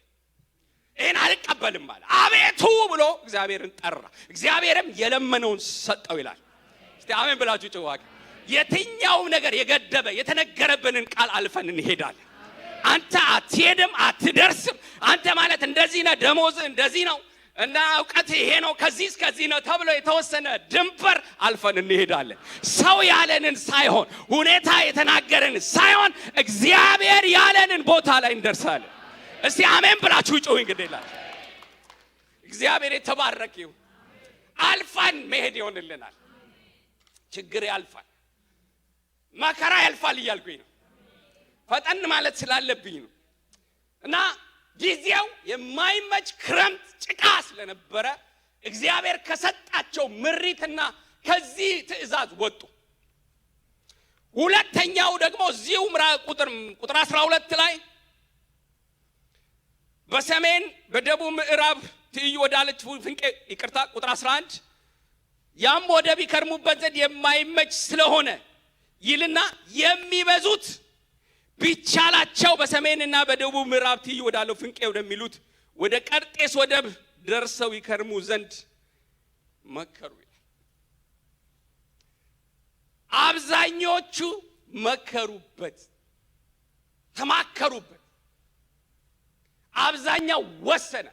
ይሄን አልቀበልም ማለት አቤቱ ብሎ እግዚአብሔርን ጠራ። እግዚአብሔርም የለመነውን ሰጠው ይላል። እስቲ አሜን ብላችሁ ጭዋቂ። የትኛውም ነገር የገደበ የተነገረብንን ቃል አልፈን እንሄዳለን። አንተ አትሄድም፣ አትደርስም፣ አንተ ማለት እንደዚህ ነው፣ ደሞዝ እንደዚህ ነው እና እውቀት ይሄ ነው፣ ከዚህ እስከዚህ ነው ተብሎ የተወሰነ ድንበር አልፈን እንሄዳለን። ሰው ያለንን ሳይሆን፣ ሁኔታ የተናገረን ሳይሆን እግዚአብሔር ያለንን ቦታ ላይ እንደርሳለን። እስቲ አሜን ብላችሁ ጮሁ። እንግዲህ እግዚአብሔር የተባረከ ይሁን። አልፈን መሄድ ይሆንልናል። ችግር ያልፋል፣ መከራ ያልፋል እያልኩኝ ነው። ፈጠን ማለት ስላለብኝ ነው። እና ጊዜው የማይመች ክረምት ጭቃ ስለነበረ እግዚአብሔር ከሰጣቸው ምሪትና ከዚህ ትእዛዝ ወጡ። ሁለተኛው ደግሞ እዚሁ ቁጥር 12 ላይ በሰሜን በደቡብ ምዕራብ ትይዩ ወዳለች ፍንቄ ይቅርታ ቁጥር 11 ያም ወደ ቢከርሙበት ዘንድ የማይመች ስለሆነ ይልና የሚበዙት ቢቻላቸው በሰሜንና በደቡብ ምዕራብ ትይዩ ወዳለው ፍንቄ ወደሚሉት ወደ ቀርጤስ ወደብ ደርሰው ይከርሙ ዘንድ መከሩ ይላል። አብዛኞቹ መከሩበት፣ ተማከሩበት። አብዛኛው ወሰነ።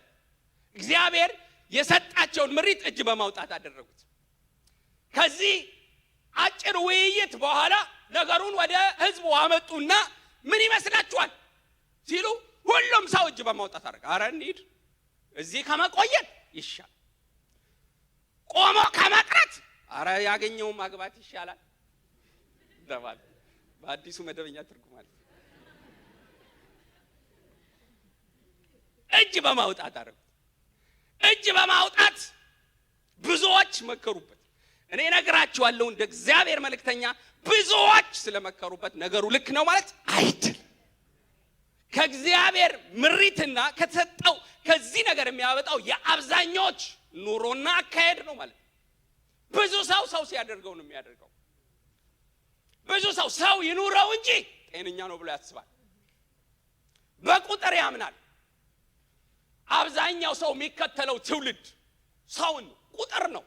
እግዚአብሔር የሰጣቸውን ምሪት እጅ በማውጣት አደረጉት። ከዚህ አጭር ውይይት በኋላ ነገሩን ወደ ህዝቡ አመጡና ምን ይመስላችኋል ሲሉ ሁሉም ሰው እጅ በማውጣት አረጋ። አረ እንሂድ፣ እዚህ ከመቆየት ይሻል፣ ቆሞ ከመቅረት አረ ያገኘው ማግባት ይሻላል ተባለ። በአዲሱ መደበኛ ትርጉም አለ። እጅ በማውጣት አረጉ። እጅ በማውጣት ብዙዎች መከሩበት። እኔ ነግራችኋለሁ እንደ እግዚአብሔር መልእክተኛ ብዙዎች ስለመከሩበት ነገሩ ልክ ነው ማለት አይደል። ከእግዚአብሔር ምሪትና ከተሰጠው ከዚህ ነገር የሚያወጣው የአብዛኞች ኑሮና አካሄድ ነው ማለት። ብዙ ሰው ሲያደርገው ነው የሚያደርገው። ብዙ ሰው ይኑረው እንጂ ጤነኛ ነው ብሎ ያስባል። በቁጥር ያምናል። አብዛኛው ሰው የሚከተለው ትውልድ ሰውን ቁጥር ነው።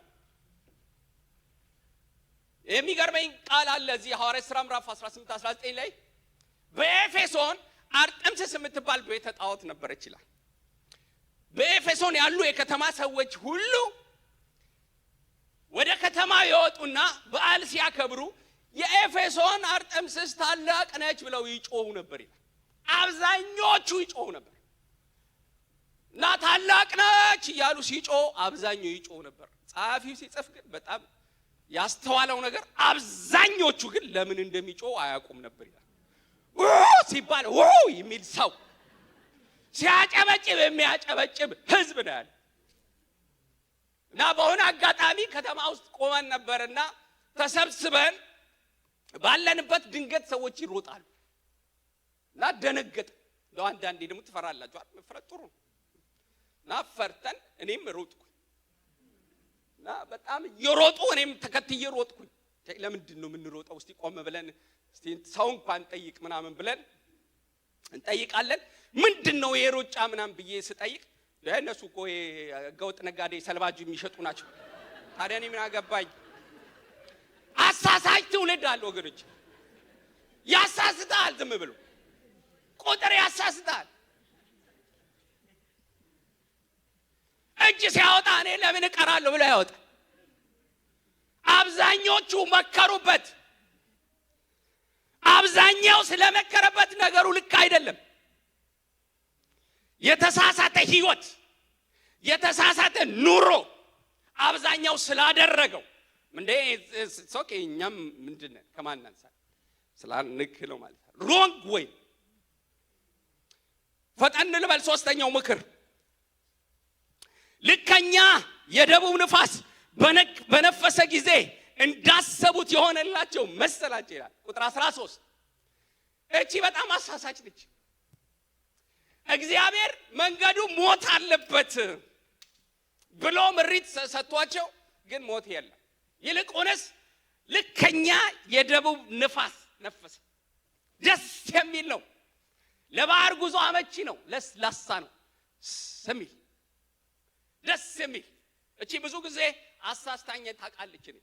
የሚገርመኝ ቃል አለ እዚህ ሐዋርያት ሥራ ምዕራፍ 18 19 ላይ በኤፌሶን አርጤምስስ የምትባል ቤተ ጣዖት ነበረች ይላል። በኤፌሶን ያሉ የከተማ ሰዎች ሁሉ ወደ ከተማ ይወጡና በዓል ሲያከብሩ የኤፌሶን አርጤምስስ ታላቅ ነች ብለው ይጮሁ ነበር ይላል። አብዛኞቹ ይጮሁ ነበር እና ታላቅ ነች እያሉ ሲጮሁ አብዛኛው ይጮሁ ነበር። ጸሐፊው ሲጽፍ ግን በጣም ያስተዋለው ነገር አብዛኞቹ ግን ለምን እንደሚጮሁ አያውቁም ነበር ይላል። ሲባል የሚል ሰው ሲያጨበጭብ የሚያጨበጭብ ህዝብ ነው ያለ እና በሆነ አጋጣሚ ከተማ ውስጥ ቆመን ነበርና ተሰብስበን ባለንበት ድንገት ሰዎች ይሮጣሉ እና ደነገጠ። አንዳንዴ ደግሞ ትፈራላችሁ አይደል? መፍራት ጥሩ ነው። እና ፈርተን እኔም ሮጥኩ እና በጣም እየሮጡ እኔም ተከትዬ ሮጥኩኝ። ለምንድን ነው የምንሮጠው? እስቲ ቆም ብለን እስቲ ሰው እንኳን ጠይቅ ምናምን ብለን እንጠይቃለን። ምንድነው የሮጫ ምናምን ብዬ ስጠይቅ ለነሱ እኮ ገውጥ ነጋዴ ሰልባጅ የሚሸጡ ናቸው። ታዲያ እኔ ምን አገባኝ? አሳሳች ትውልድ አለ ወገኖች። ያሳስታል፣ ዝም ብሎ ቁጥር ያሳስታል። እጅ ሲያወጣ እኔ ለምን እቀራለሁ ብሎ ያወጣ። አብዛኞቹ መከሩበት። አብዛኛው ስለመከረበት ነገሩ ልክ አይደለም። የተሳሳተ ህይወት፣ የተሳሳተ ኑሮ አብዛኛው ስላደረገው እንዴ ሶኬ እኛም ምንድነው ከማን አንሳ ስላንክለው ማለት ነው። ሮንግ ወይ ፈጠን ልበል። ሶስተኛው ምክር ልከኛ የደቡብ ንፋስ በነፈሰ ጊዜ እንዳሰቡት የሆነላቸው መሰላቸው ይላል ቁጥር 13። እቺ በጣም አሳሳች ነች። እግዚአብሔር መንገዱ ሞት አለበት ብሎ ምሪት ሰጥቷቸው ግን ሞት የለም። ይልቁንስ ልከኛ የደቡብ ንፋስ ነፈሰ። ደስ የሚል ነው። ለባህር ጉዞ አመቺ ነው። ለስላሳ ነው። ሰሚል ደስ የሚል እቺ ብዙ ጊዜ አሳስታኝ ታውቃለች። እኔ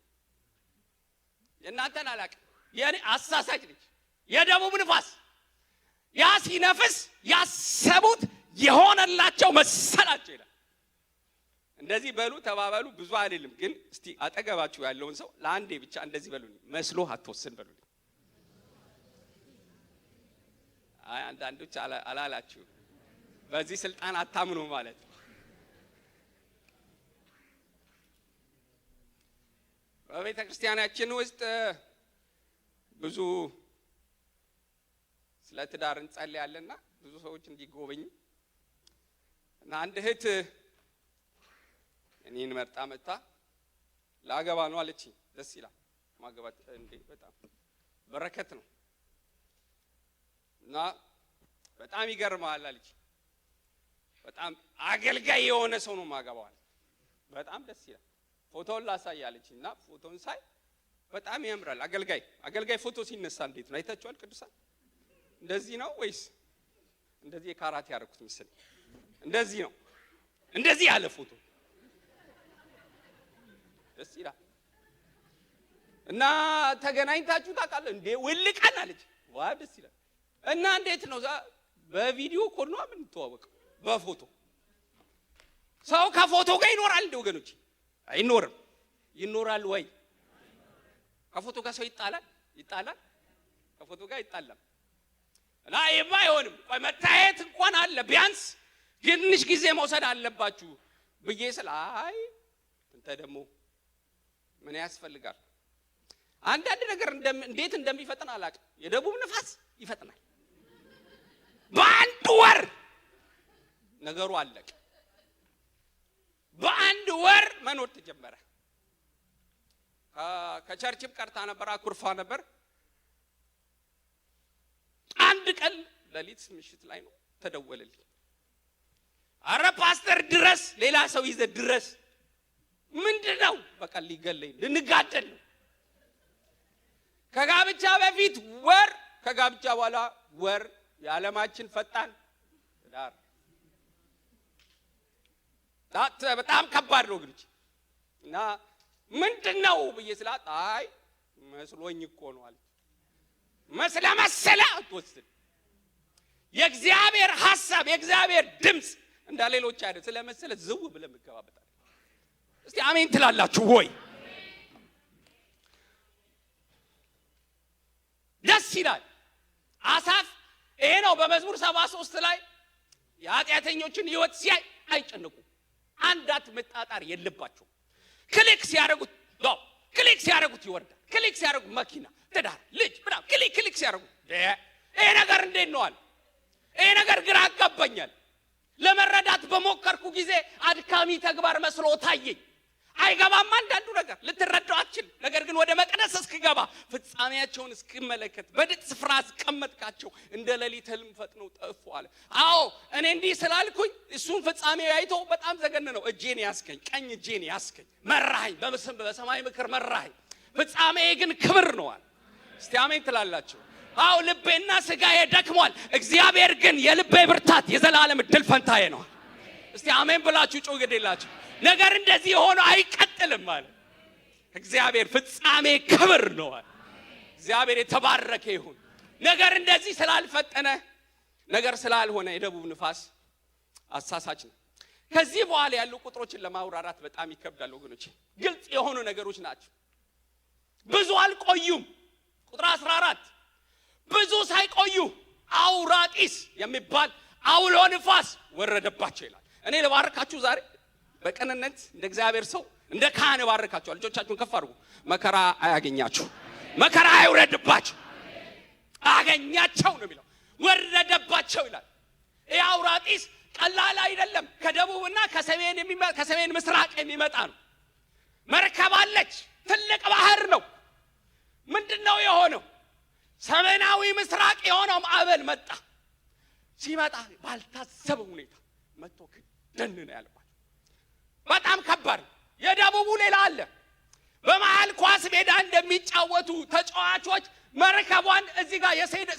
እናንተን አላውቅም። የኔ አሳሳች ነች። የደቡብ ንፋስ ያ ሲነፍስ ያሰቡት የሆነላቸው መሰላቸው ይላል። እንደዚህ በሉ ተባባሉ። ብዙ አይደለም ግን እስቲ አጠገባችሁ ያለውን ሰው ለአንዴ ብቻ እንደዚህ በሉኝ። መስሎህ አትወስን በሉኝ። አይ አንዳንዶች አላላችሁ በዚህ ስልጣን አታምኑ ማለት ነው። በቤተ ክርስቲያናችን ውስጥ ብዙ ስለ ትዳር እንጸልያለንና ብዙ ሰዎች እንዲጎበኙ እና አንድ እህት እኔን መጣ ላገባ ነው አለችኝ። ደስ ይላል ማገባት እንዴ በጣም በረከት ነው እና በጣም ይገርማል አለች። በጣም አገልጋይ የሆነ ሰው ነው ማገባው። በጣም ደስ ይላል። ፎቶውን ላሳያለችና ፎቶውን ሳይ በጣም ያምራል። አገልጋይ ፎቶ ሲነሳ እንዴት ነው አይታችኋል? ቅዱሳን እንደዚህ ነው ወይስ እንደዚህ የካራቴ ያደረኩት ምስል? እንደዚህ ነው። እንደዚህ ያለ ፎቶ ደስ ይላል። እና ተገናኝታችሁ ታውቃለህ እንዴ? ውልቀን አለች። ዋው ደስ ይላል። እና እንዴት ነው በቪዲዮ ኮል ነው ምን ተዋወቀው? በፎቶ ሰው ከፎቶ ጋር ይኖራል እንዴ ወገኖች? አይኖርም። ይኖራል ወይ? ከፎቶ ጋር ሰው ይጣላል? ከፎቶ ጋር ይጣላል። እና አይሆንም። መታየት እንኳን አለ ቢያንስ ትንሽ ጊዜ መውሰድ አለባችሁ ብዬ ስለ አይ እንተ ደግሞ ምን ያስፈልጋል? አንዳንድ ነገር እንዴት እንደሚፈጥን አላውቅም። የደቡብ ንፋስ ይፈጥናል። በአንድ ወር ነገሩ አለቀ። በአንድ ወር መኖር ተጀመረ። ከቸርችም ቀርታ ነበር፣ አኩርፋ ነበር። አንድ ቀን ሌሊት ምሽት ላይ ነው ተደወለልኝ። አረ ፓስተር ድረስ፣ ሌላ ሰው ይዘህ ድረስ። ምንድነው? በቃ ሊገለኝ ልንጋደል ነው። ከጋብቻ በፊት ወር፣ ከጋብቻ በኋላ ወር። የዓለማችን ፈጣን ዳር በጣም ከባድ ነው ግልጽ እና ምንድነው ብዬ ስላት አይ መስሎኝ እኮ ነው አለ። መስለመሰለ አትወስድ። የእግዚአብሔር ሐሳብ የእግዚአብሔር ድምጽ እንዳሌሎች አይደል ስለመሰለ ዝው ብለ መገባበታል። እስቲ አሜን ትላላችሁ ወይ? ደስ ይላል። አሳፍ ይሄ ነው በመዝሙር 73 ላይ የኃጢአተኞችን ህይወት ሲያይ አይጨነቁ። አንዳት መጣጣር የለባቸው። ክሊክ ሲያደርጉት ይወርዳል። ክሊክ ሲያደርጉት መኪና፣ ትዳር፣ ልጅ ምናምን ክሊክ ሲያደርጉት ይሄ ነገር እንዴት ነው አለ። ይሄ ነገር ግራ አጋባኛል። ለመረዳት በሞከርኩ ጊዜ አድካሚ ተግባር መስሎ ታየኝ። አይገባም። አንዳንዱ ነገር ልትረዳው አትችል። ነገር ግን ወደ መቅደስ እስኪገባ ፍጻሜያቸውን እስኪመለከት በድጥ ስፍራ አስቀመጥካቸው፣ እንደ ሌሊት ህልም ፈጥነው ጠፉ አለ። አዎ እኔ እንዲህ ስላልኩኝ እሱን ፍጻሜ አይቶ በጣም ዘገነነው። እጄን ያስከኝ፣ ቀኝ እጄን ያስከኝ፣ መራኸኝ፣ በሰማይ ምክር መራኸኝ፣ ፍጻሜ ግን ክብር ነው አለ። እስቲ አሜን ትላላችሁ? አዎ ልቤና ስጋዬ ደክሟል፣ እግዚአብሔር ግን የልቤ ብርታት የዘላለም ድል ፈንታዬ ነው። እስቲ አሜን ብላችሁ ጮህ። ግዴላችሁ ነገር እንደዚህ ሆኖ አይቀጥልም አለ እግዚአብሔር። ፍጻሜ ክብር ነው አለ እግዚአብሔር። የተባረከ ይሁን። ነገር እንደዚህ ስላልፈጠነ ነገር ስላልሆነ የደቡብ ንፋስ አሳሳች ነው። ከዚህ በኋላ ያሉ ቁጥሮችን ለማውራራት በጣም ይከብዳል ወገኖቼ። ግልጽ የሆኑ ነገሮች ናቸው። ብዙ አልቆዩም። ቁጥር 14 ብዙ ሳይቆዩ አውራቂስ የሚባል አውሎ ንፋስ ወረደባቸው ይላል። እኔ ለባርካችሁ ዛሬ በቀንነት እንደ እግዚአብሔር ሰው እንደ ካህን ባርካችኋል። ልጆቻችሁን ከፍ አድርጉ። መከራ አያገኛችሁ፣ መከራ አይውረድባችሁ። አገኛቸው ነው የሚለው፣ ወረደባቸው ይላል። ይህ አውራቂስ ቀላል አይደለም። ከደቡብና ከሰሜን ምስራቅ የሚመጣ ነው። መርከብ አለች፣ ትልቅ ባህር ነው። ምንድነው የሆነው? ሰሜናዊ ምስራቅ የሆነው ማዕበል መጣ። ሲመጣ ባልታሰበ ሁኔታ መጥቶ ደን ነው ያለባቸው። በጣም ከባድ። የደቡቡ ሌላ አለ። በመሃል ኳስ ሜዳ እንደሚጫወቱ ተጫዋቾች መርከቧን እዚህ ጋር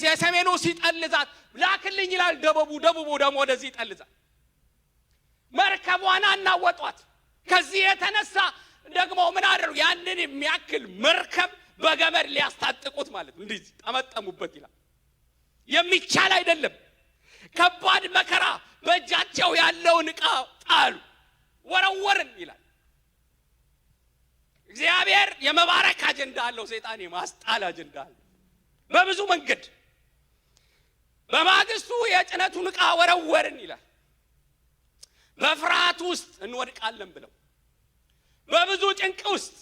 የሰሜኑ ሲጠልዛት ላክልኝ ይላል ደቡቡ ደግሞ ወደዚህ ይጠልዛት። መርከቧን አናወጧት። ከዚህ የተነሳ ደግሞ ምን አደረጉ? ያንን የሚያክል መርከብ በገመድ ሊያስታጥቁት ማለት እንዲህ ጠመጠሙበት ይላል። የሚቻል አይደለም። ከባድ መከራ። በእጃቸው ያለውን ዕቃ ጣሉ፣ ወረወርን ይላል። እግዚአብሔር የመባረክ አጀንዳ አለው፣ ሰይጣን የማስጣል አጀንዳ አለው በብዙ መንገድ። በማግስቱ የጭነቱን ዕቃ ወረወርን ይላል። በፍርሃት ውስጥ እንወድቃለን ብለው በብዙ ጭንቅ ውስጥ።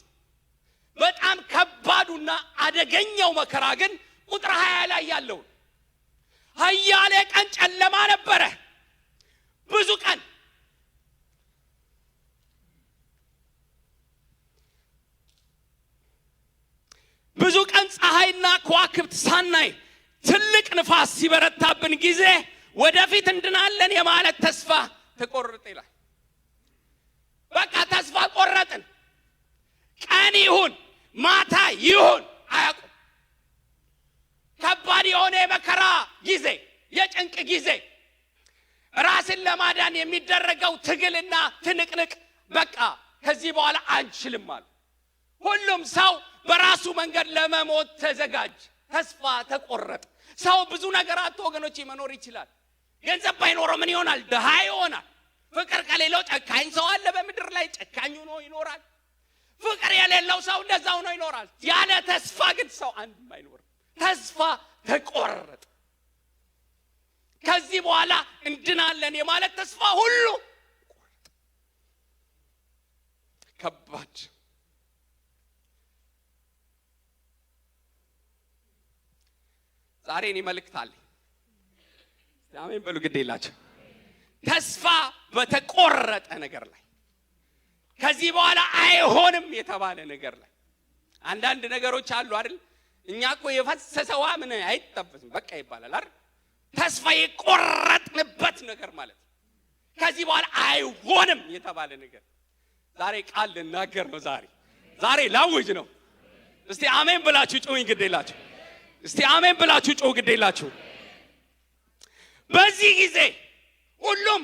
በጣም ከባዱና አደገኛው መከራ ግን ቁጥር 20 ላይ ያለው ኃያሌ ቀን ጨለማ ነበረ። ብዙ ቀን ፀሐይና ከዋክብት ሳናይ ትልቅ ንፋስ ሲበረታብን ጊዜ ወደፊት እንድናለን የማለት ተስፋ ተቆረጠ ይላል። በቃ ተስፋ ቆረጥን። ቀን ይሁን ማታ ይሁን አያውቁም። ከባድ የሆነ የመከራ ጊዜ፣ የጭንቅ ጊዜ፣ ራስን ለማዳን የሚደረገው ትግልና ትንቅንቅ በቃ ከዚህ በኋላ አንችልም አሉ። ሁሉም ሰው በራሱ መንገድ ለመሞት ተዘጋጅ። ተስፋ ተቆረጠ። ሰው ብዙ ነገር አጥቶ ወገኖቼ መኖር ይችላል። ገንዘብ ባይኖረው ምን ይሆናል? ድሃ ይሆናል። ፍቅር ከሌለው ጨካኝ ሰው አለ በምድር ላይ፣ ጨካኝ ሆኖ ይኖራል። ፍቅር የሌለው ሰው እንደዛው ነው ይኖራል። ያለ ተስፋ ግን ሰው አንድም አይኖርም። ተስፋ ተቆረጠ። ከዚህ በኋላ እንድናለን የማለት ተስፋ ሁሉ ቆረጠ። ከባድ ዛሬ እኔ መልእክት አለኝ። አሜን በሉ። ግድ የላችሁ ተስፋ በተቆረጠ ነገር ላይ ከዚህ በኋላ አይሆንም የተባለ ነገር ላይ አንዳንድ ነገሮች አሉ አይደል? እኛ እኮ የፈሰሰዋ ምን አይጠበስም በቃ ይባላል አይደል? ተስፋ የቆረጥንበት ነገር ማለት ከዚህ በኋላ አይሆንም የተባለ ነገር ዛሬ ቃል ልናገር ነው። ዛሬ ላውጅ ነው። እስቲ አሜን ብላችሁ ጮኝ። ግድ የላችሁ እስቲ አሜን ብላችሁ ጮህ። ግድ የላችሁ በዚህ ጊዜ ሁሉም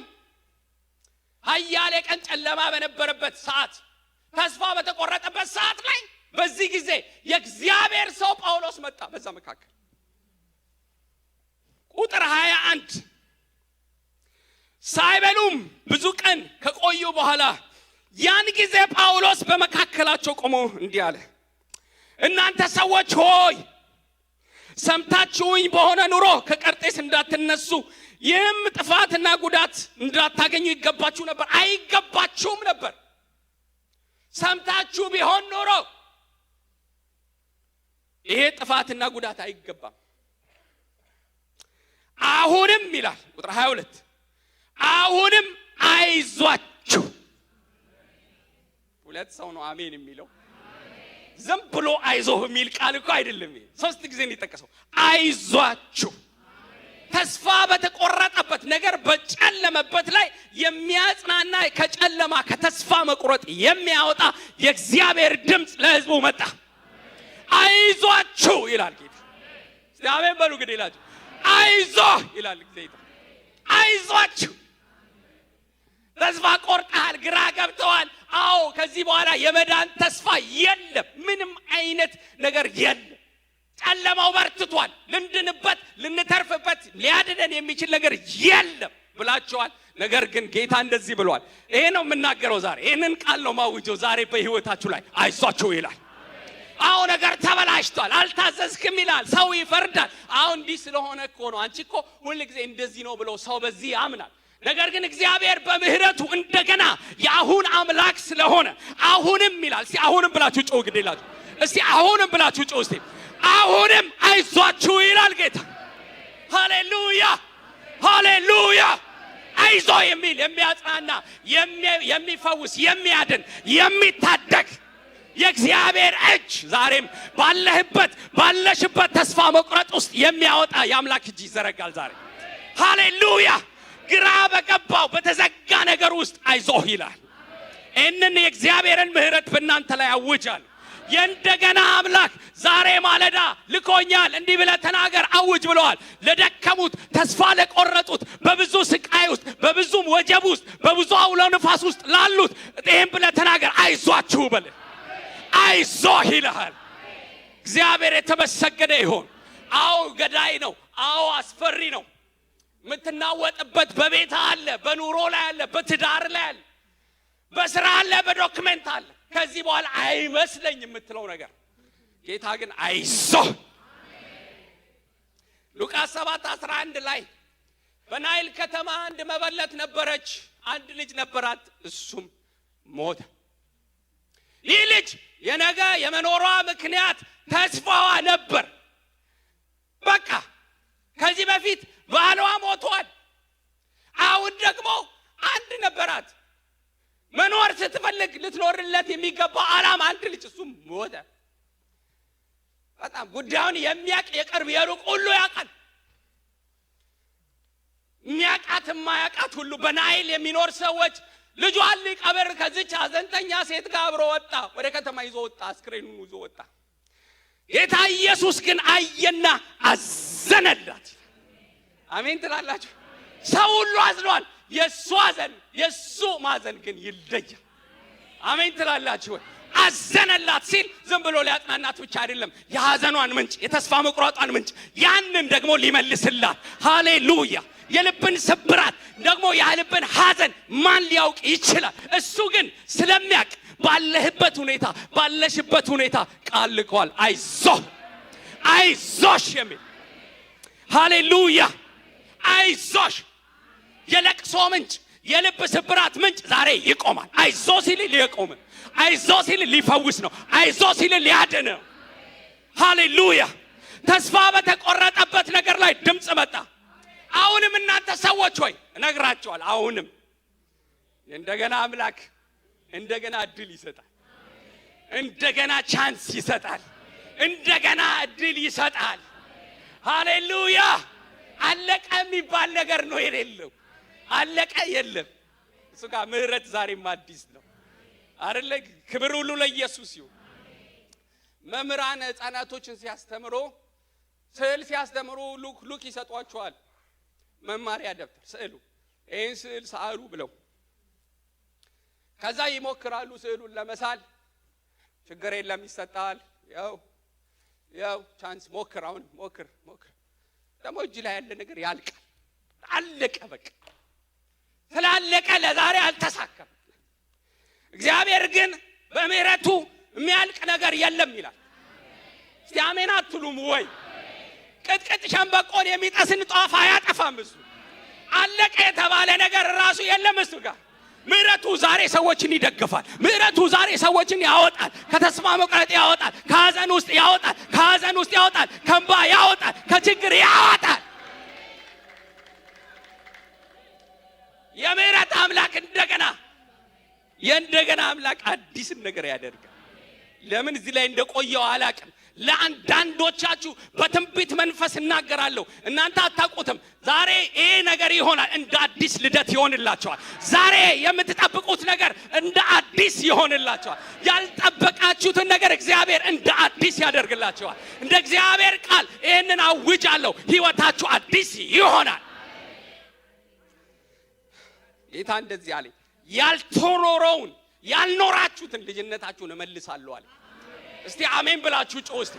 ኃያሌ ቀን ጨለማ በነበረበት ሰዓት፣ ተስፋ በተቆረጠበት ሰዓት ላይ በዚህ ጊዜ የእግዚአብሔር ሰው ጳውሎስ መጣ። በዛ መካከል ቁጥር 21 ሳይበሉም ብዙ ቀን ከቆዩ በኋላ ያን ጊዜ ጳውሎስ በመካከላቸው ቆሞ እንዲህ አለ፣ እናንተ ሰዎች ሆይ ሰምታችሁኝ በሆነ ኑሮ ከቀርጤስ እንዳትነሱ ይህም ጥፋትና ጉዳት እንዳታገኙ ይገባችሁ ነበር። አይገባችሁም ነበር። ሰምታችሁ ቢሆን ኑሮ ይሄ ጥፋትና ጉዳት አይገባም። አሁንም ይላል ቁጥር 22 አሁንም አይዟችሁ። 2 ሰው ነው አሜን የሚለው። ዝም ብሎ አይዞህ የሚል ቃል እኮ አይደለም። 3 ጊዜ ነው የጠቀሰው። አይዟችሁ። ተስፋ በተቆረጠበት ነገር በጨለመበት ላይ የሚያጽናና ከጨለማ ከተስፋ መቁረጥ የሚያወጣ የእግዚአብሔር ድምጽ ለሕዝቡ መጣ። አይዟችሁ ይላል ጌታ። እስቲ አሜን በሉ ግድ ይላችሁ። አይዞህ ይላል ጌታ። አይዟችሁ። ተስፋ ቆርጠሃል፣ ግራ ገብተዋል። አዎ ከዚህ በኋላ የመዳን ተስፋ የለም። ምንም አይነት ነገር የለም። ጨለማው በርትቷል። ልንድንበት ልንተርፍበት ሊያድነን የሚችል ነገር የለም ብላችኋል። ነገር ግን ጌታ እንደዚህ ብሏል። ይሄ ነው የምናገረው ዛሬ። ይሄንን ቃል ነው ማውጀው ዛሬ በህይወታችሁ ላይ። አይዟችሁ ይላል። አዎ ነገር ተበላሽቷል፣ አልታዘዝክም ይላል። ሰው ይፈርዳል። አዎ እንዲህ ስለሆነ እኮ ነው፣ አንቺ እኮ ሁሉ ጊዜ እንደዚህ ነው ብሎ ሰው በዚህ ያምናል። ነገር ግን እግዚአብሔር በምህረቱ እንደገና የአሁን አምላክ ስለሆነ አሁንም ይላል። እስቲ አሁንም ብላችሁ ጮህ ግድ ይላችሁ። እስቲ አሁንም ብላችሁ ጮህ። እስቲ አሁንም አይዟችሁ ይላል ጌታ። ሃሌሉያ ሃሌሉያ። አይዞ የሚል የሚያጽናና የሚፈውስ የሚያድን የሚታደግ የእግዚአብሔር እጅ ዛሬም ባለሽበት ተስፋ መቁረጥ ውስጥ የሚያወጣ የአምላክ እጅ ይዘረጋል ዛሬ። ሃሌሉያ። ግራ በገባው በተዘጋ ነገር ውስጥ አይዞህ ይላል። እነን የእግዚአብሔርን ምህረት በእናንተ ላይ አውጃል። የእንደገና አምላክ ዛሬ ማለዳ ልኮኛል። እንዲህ ብለህ ተናገር፣ አውጅ ብለዋል። ለደከሙት ተስፋ ለቆረጡት በብዙ ስቃይ ውስጥ በብዙ ወጀብ ውስጥ በብዙ አውሎ ንፋስ ውስጥ ላሉት ይሄን ብለህ ተናገር። አይዟችሁ በል። አይዞህ ይልሃል። እግዚአብሔር የተመሰገነ ይሁን። አዎ ገዳይ ነው። አዎ አስፈሪ ነው። የምትናወጥበት በቤት አለ፣ በኑሮ ላይ አለ፣ በትዳር ላይ አለ፣ በስራ አለ፣ በዶክመንት አለ። ከዚህ በኋላ አይመስለኝ የምትለው ነገር ጌታ ግን አይዞህ። ሉቃስ 7:11 ላይ በናይል ከተማ አንድ መበለት ነበረች፣ አንድ ልጅ ነበራት፣ እሱም ሞተ። ይህ ልጅ የነገ የመኖሯ ምክንያት ተስፋዋ ነበር። በቃ ከዚህ በፊት ባሏ ሞቷል። አሁን ደግሞ አንድ ነበራት፣ መኖር ስትፈልግ ልትኖርለት የሚገባ ዓላማ አንድ ልጅ፣ እሱም ሞተ። በጣም ጉዳዩን የሚያውቅ የቅርብ የሩቅ ሁሉ ያውቃል። የሚያውቃት የማያውቃት ሁሉ በናይል የሚኖር ሰዎች ልጇን ሊቀብር ከዚች ሐዘንተኛ ሴት ጋር አብሮ ወጣ፣ ወደ ከተማ ይዞ ወጣ፣ አስክሬኑን ይዞ ወጣ። ጌታ ኢየሱስ ግን አየና አዘነላት። አሜን ትላላችሁ? ሰው ሁሉ አዝኗል። የሱ ሐዘን የሱ ማዘን ግን ይለያል። አሜን ትላላችሁ? አዘነላት ሲል ዝም ብሎ ሊያጽናናት ብቻ አይደለም፣ የሐዘኗን ምንጭ የተስፋ መቁረጧን ምንጭ ያንን ደግሞ ሊመልስላት። ሃሌሉያ። የልብን ስብራት ደግሞ የልብን ሐዘን ማን ሊያውቅ ይችላል? እሱ ግን ስለሚያውቅ ባለህበት ሁኔታ ባለሽበት ሁኔታ ቃል ልኳል። አይዞህ አይዞሽ የሚል ሃሌሉያ። አይዞሽ። የለቅሶ ምንጭ የልብ ስብራት ምንጭ ዛሬ ይቆማል። አይዞ ሲል ሊቆም፣ አይዞ ሲል ሊፈውስ ነው። አይዞ ሲል ሊያድን ነው። ሃሌሉያ። ተስፋ በተቆረጠበት ነገር ላይ ድምጽ መጣ። አሁንም እናንተ ሰዎች ሆይ እነግራችኋል፣ አሁንም እንደገና አምላክ እንደገና እድል ይሰጣል። እንደገና ቻንስ ይሰጣል። እንደገና እድል ይሰጣል። ሃሌሉያ። አለቀ የሚባል ነገር ነው የሌለው። አለቀ የለም። እሱ ጋር ምህረት ዛሬም አዲስ ነው አይደለ? ክብር ሁሉ ለኢየሱስ ይሁን። መምህራን ሕፃናቶችን ሲያስተምሩ ስዕል ሲያስተምሩ ሉክ ይሰጧቸዋል። መማሪያ ደብተር ስዕሉ ይህን ስዕል ሳሉ ብለው ከዛ ይሞክራሉ ስዕሉን ለመሳል። ችግር የለም ይሰጣል። ያው ቻንስ ሞክር፣ አሁን ሞክር። ደግሞ እጅ ላይ ያለ ነገር ያልቃል። አለቀ በቃ። ስላለቀ ለዛሬ አልተሳካም። እግዚአብሔር ግን በምህረቱ የሚያልቅ ነገር የለም ይላል። እስቲ አሜን አትሉም ወይ? ቅጥቅጥ ሸምበቆን የሚጠስን ጧፍ አያጠፋም እሱ። አለቀ የተባለ ነገር ራሱ የለም እሱ ጋር። ምህረቱ ዛሬ ሰዎችን ይደግፋል። ምህረቱ ዛሬ ሰዎችን ያወጣል። ከተስፋ መቁረጥ ያወጣል። ከሐዘን ውስጥ ያወጣል። ከሐዘን ውስጥ ያወጣል። ከእንባ ያወጣል። ከችግር ያወጣል። የምህረት አምላክ እንደገና የእንደገና አምላክ አዲስን ነገር ያደርጋል። ለምን እዚህ ላይ እንደቆየው አላቅም። ለአንዳንዶቻችሁ በትንቢት መንፈስ እናገራለሁ፣ እናንተ አታውቁትም። ዛሬ ይሄ ነገር ይሆናል፣ እንደ አዲስ ልደት ይሆንላችኋል። ዛሬ የምትጠብቁት ነገር እንደ አዲስ ይሆንላችኋል። ያልጠበቃችሁትን ነገር እግዚአብሔር እንደ አዲስ ያደርግላችኋል። እንደ እግዚአብሔር ቃል ይሄንን አውጃለሁ፣ ህይወታችሁ አዲስ ይሆናል። ጌታ እንደዚህ አለኝ፣ ያልተኖረውን ያልኖራችሁትን ልጅነታችሁን እመልሳለሁ አለ። እስቲ አሜን ብላችሁ ጮህ። እስቲ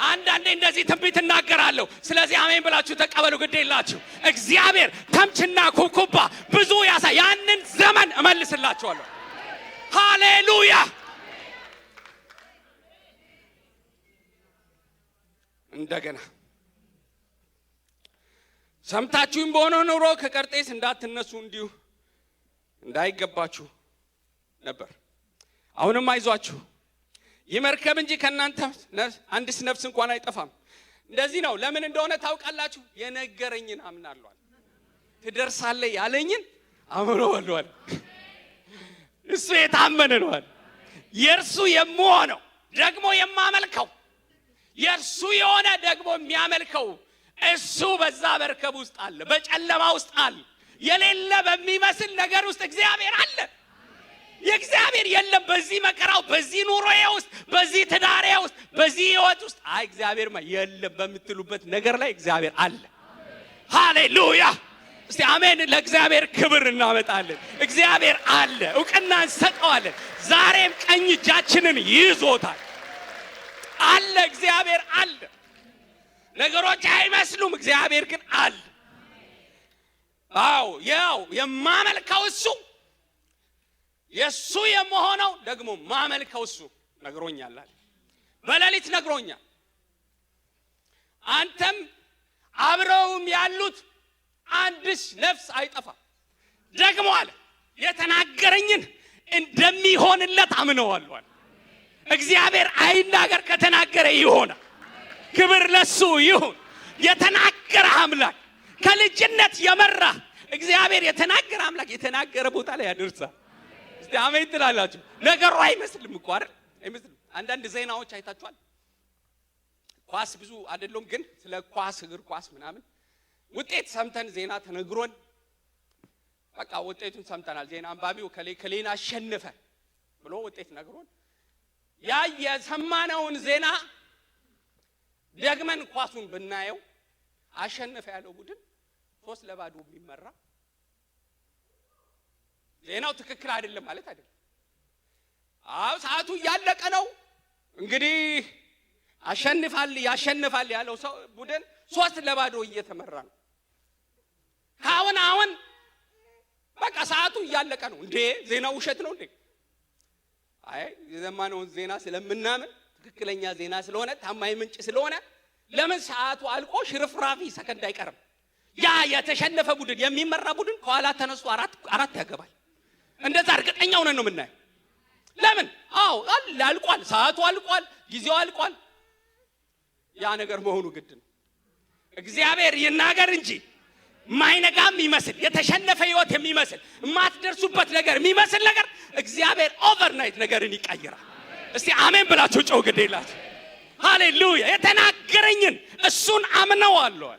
አንዳንዴ እንደዚህ ትንቢት እናገራለሁ። ስለዚህ አሜን ብላችሁ ተቀበሉ። ግድ የላችሁ። እግዚአብሔር ተምችና ኩኩባ ብዙ ያንን ዘመን እመልስላችኋለሁ። ሃሌሉያ። እንደገና ሰምታችሁም በሆነ ኑሮ ከቀርጤስ እንዳትነሱ እንዲሁ እንዳይገባችሁ ነበር። አሁንም አይዟችሁ፣ ይህ መርከብ እንጂ ከእናንተ አንድስ ነፍስ እንኳን አይጠፋም። እንደዚህ ነው። ለምን እንደሆነ ታውቃላችሁ? የነገረኝን አምናለሁ። ትደርሳለህ ያለኝን አምናለሁ። እሱ የታመነ ነው። የእርሱ የምሆነው ደግሞ የማመልከው የእርሱ የሆነ ደግሞ የሚያመልከው እሱ በዛ መርከብ ውስጥ አለ፣ በጨለማ ውስጥ አለ። የሌለ በሚመስል ነገር ውስጥ እግዚአብሔር አለ። የእግዚአብሔር የለም በዚህ መከራው፣ በዚህ ኑሮዬ ውስጥ፣ በዚህ ትዳሬ ውስጥ፣ በዚህ ህይወት ውስጥ እግዚአብሔርማ የለም በምትሉበት ነገር ላይ እግዚአብሔር አለ። ሃሌሉያ። እስቲ አሜን። ለእግዚአብሔር ክብር እናመጣለን። እግዚአብሔር አለ፣ እውቅና እንሰጠዋለን። ዛሬም ቀኝ እጃችንን ይዞታል። አለ፣ እግዚአብሔር አለ። ነገሮች አይመስሉም፣ እግዚአብሔር ግን አለ። አዎ ያው የማመልከው እሱ የሱ የምሆነው ደግሞ ማመልከው እሱ ነግሮኛል አለ። በሌሊት ነግሮኛል። አንተም አብረውም ያሉት አንድስ ነፍስ አይጠፋም። ደግሞ አለ የተናገረኝን እንደሚሆንለት አምነዋለሁ አለ። እግዚአብሔር አይናገር፣ ከተናገረ ይሆናል። ክብር ለሱ ይሁን። የተናገረ አምላክ ከልጅነት የመራ እግዚአብሔር የተናገረ አምላክ የተናገረ ቦታ ላይ ያደርሳል። እስቲ አሜን ትላላችሁ? ነገሩ አይመስልም እኮ አይደል? አይመስልም። አንዳንድ ዜናዎች አይታችኋል። ኳስ ብዙ አይደለም ግን ስለ ኳስ እግር ኳስ ምናምን ውጤት ሰምተን ዜና ተነግሮን በቃ ውጤቱን ሰምተናል። ዜና አንባቢው ከሌና አሸነፈ ብሎ ውጤት ነግሮን ያ የሰማነውን ዜና ደግመን ኳሱን ብናየው አሸነፈ ያለው ቡድን 3-0 የሚመራ ዜናው ትክክል አይደለም ማለት አይደለም። ሰዓቱ ያለቀ ነው እንግዲህ ያሸንፋል ያለው ሰው ቡድን 3-0 እየተመራ ነው። አሁን በቃ ሰዓቱ ያለቀ ነው። እንዴ ዜናው ውሸት ነው እንዴ? አይ የዘማነውን ዜና ስለምናምን ትክክለኛ ዜና ስለሆነ ታማኝ ምንጭ ስለሆነ ለምን ሰዓቱ አልቆ ሽርፍራፊ ሰከንድ አይቀርም። ያ የተሸነፈ ቡድን የሚመራ ቡድን ከኋላ ተነስቶ አራት ያገባል። እንደዛ እርግጠኛ ሆነን ነው የምናየው። ለምን? አልቋል፣ ሰዓቱ አልቋል፣ ጊዜው አልቋል። ያ ነገር መሆኑ ግድ ነው። እግዚአብሔር ይናገር እንጂ ማይነጋም ይመስል የተሸነፈ ህይወት የሚመስል የማትደርሱበት ነገር የሚመስል ነገር እግዚአብሔር ኦቨርናይት ነገርን ይቀይራል። እስቲ አሜን ብላችሁ ጮህ። ግዴላችሁ። ሃሌሉያ። የተናገረኝን እሱን አምነዋለሁ።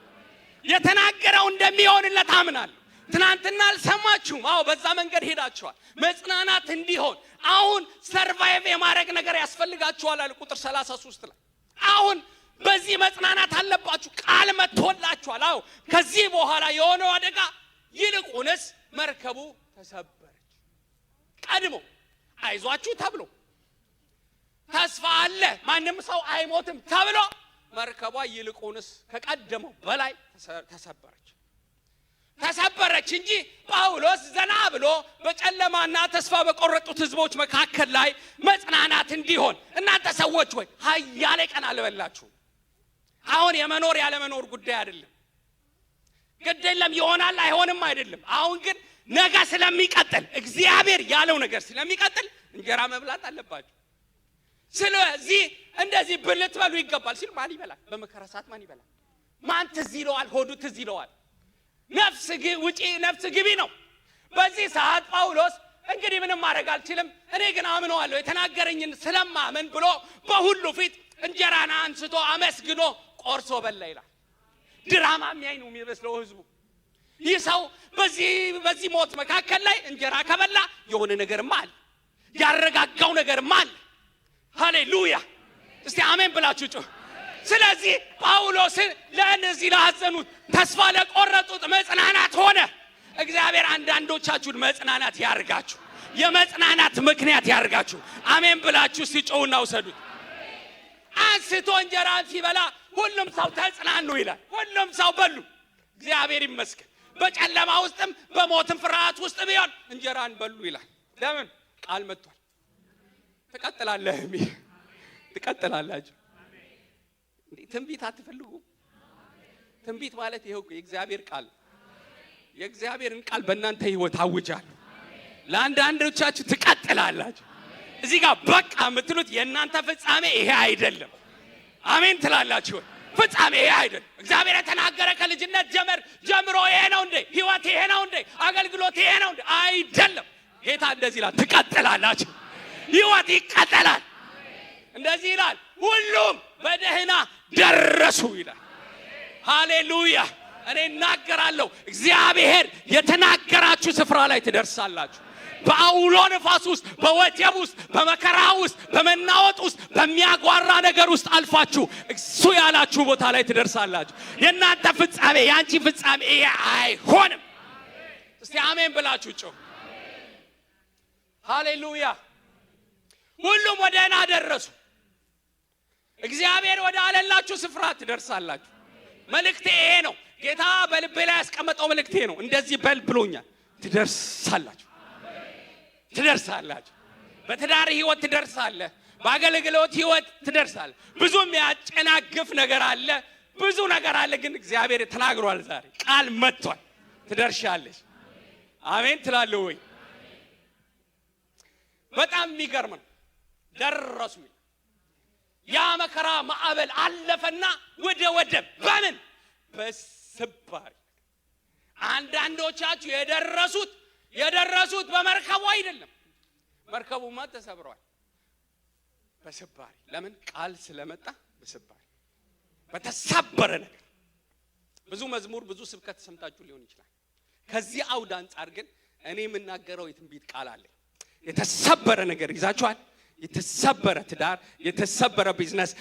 የተናገረው እንደሚሆንለት አምናለሁ። ትናንትና አልሰማችሁም? በዛ መንገድ ሄዳችኋል። መጽናናት እንዲሆን አሁን ሰርቫይቭ የማድረግ ነገር ያስፈልጋችኋል አለ ቁጥር 33 ላይ። አሁን በዚህ መጽናናት አለባችሁ። ቃል መጥቶላችኋል። ከዚህ በኋላ የሆነው አደጋ ይልቁንስ መርከቡ ተሰበረች። ቀድሞ አይዟችሁ ተብሎ ተስፋ አለ ማንም ሰው አይሞትም ተብሎ መርከቧ ይልቁንስ ከቀደመው በላይ ተሰበረች እንጂ ጳውሎስ ዘና ብሎ በጨለማና ተስፋ በቆረጡት ህዝቦች መካከል ላይ መጽናናት እንዲሆን እናንተ ሰዎች ወይ ኃያሌ ቀን አልበላችሁ። አሁን የመኖር ያለመኖር ጉዳይ አይደለም። ግድ የለም ይሆናል አይሆንም አይደለም። አሁን ግን ነገ ስለሚቀጥል እግዚአብሔር ያለው ነገር ስለሚቀጥል እንጀራ መብላት አለባችሁ። ስለዚህ እንደዚህ ብልት በሉ ይገባል ሲል ማን ይበላል? በመከራ ሰዓት ማን ይበላል? ማን ትዝ ይለዋል? ሆዱ ትዝ ይለዋል። ነፍስ ውጪ ነፍስ ግቢ ነው። በዚህ ሰዓት ጳውሎስ እንግዲህ ምንም ማድረግ አልችልም እኔ ግን አምነዋለሁ የተናገረኝን ስለማመን ብሎ በሁሉ ፊት እንጀራን አንስቶ አመስግኖ ቆርሶ በላ ይላል። ድራማ የሚያይ ነው የሚመስለው ህዝቡ። ይህ ሰው በዚህ ሞት መካከል ላይ እንጀራ ከበላ የሆነ ነገርማ አለ፣ ያረጋጋው ነገርማ አለ። ሃሌሉያ! እስቲ አሜን ብላችሁ ጮህ። ስለዚህ ጳውሎስ ለእነዚህ ለሐዘኑት ተስፋ ለቆረጡት መጽናናት ሆነ። እግዚአብሔር አንዳንዶቻችሁን መጽናናት ያርጋችሁ፣ የመጽናናት ምክንያት ያርጋችሁ። አሜን ብላችሁ ሲጮውና ውሰዱት። አንስቶ እንጀራን ሲበላ ሁሉም ሰው ተጽናኑ ይላል። ሁሉም ሰው በሉ፣ እግዚአብሔር ይመስገን። በጨለማ ውስጥም በሞትም ፍርሃት ውስጥ ቢሆን እንጀራን በሉ ይላል። ለምን? ቃል መጥቷል። ትቀጥላላችሁ። ትንቢት አትፈልጉ? ትንቢት ማለት ይሄው የእግዚአብሔር ቃል፣ የእግዚአብሔርን ቃል በእናንተ ህይወት አውጃለሁ። ለአንዳንዶቻችሁ ትቀጥላላችሁ። እዚህ ጋር በቃ የምትሉት የእናንተ ፍጻሜ ይሄ አይደለም። አሜን ትላላችሁ? ፍጻሜ ይሄ አይደለም። እግዚአብሔር የተናገረ ከልጅነት ጀምሮ ይሄ ነው እንዴ? ህይወት ይሄ ነው እንዴ? አገልግሎት ይሄ ነው እንዴ? አይደለም። ጌታ እንደዚህ ይላል፣ ትቀጥላላችሁ። ህይወት ይቀጥላል። እንደዚህ ይላል፣ ሁሉም በደህና ደረሱ ይላል። ሃሌሉያ! እኔ እናገራለሁ፣ እግዚአብሔር የተናገራችሁ ስፍራ ላይ ትደርሳላችሁ። በአውሎ ነፋስ ውስጥ፣ በወጀብ ውስጥ፣ በመከራ ውስጥ፣ በመናወጥ ውስጥ፣ በሚያጓራ ነገር ውስጥ አልፋችሁ እሱ ያላችሁ ቦታ ላይ ትደርሳላችሁ። የእናንተ ፍጻሜ፣ ያንቺ ፍጻሜ ይሄ አይሆንም። እስቲ አሜን ብላችሁ ጮህ። ሃሌሉያ! ሁሉም ወደ ደህና ደረሱ። እግዚአብሔር ወደ አለላችሁ ስፍራ ትደርሳላችሁ። መልእክቴ ይሄ ነው። ጌታ በልቤ ላይ ያስቀመጠው መልእክቴ ነው። እንደዚህ በል ብሎኛል። ትደርሳላችሁ። በትዳር ህይወት ትደርሳለህ። በአገልግሎት ህይወት ትደርሳለህ። ብዙ የሚያጨናግፍ ነገር አለ፣ ብዙ ነገር አለ። ግን እግዚአብሔር ተናግሯል። ዛሬ ቃል መጥቷል። ትደርሻለሽ። አሜን ትላለህ ወይ? በጣም የሚገርም ነው። ደረሱ። ያ መከራ ማዕበል አለፈና ወደ ወደብ በምን በስባሪ። አንዳንዶቻችሁ የደረሱት በመርከቡ አይደለም። መርከቡማ ተሰብሯል። በስባሪ። ለምን? ቃል ስለመጣ በስባሪ፣ በተሰበረ ነገር። ብዙ መዝሙር፣ ብዙ ስብከት ሰምታችሁ ሊሆን ይችላል። ከዚህ አውድ አንጻር ግን እኔ የምናገረው የትንቢት ቃል አለ። የተሰበረ ነገር ይዛችኋል። የተሰበረ ትዳር፣ የተሰበረ ቢዝነስ፣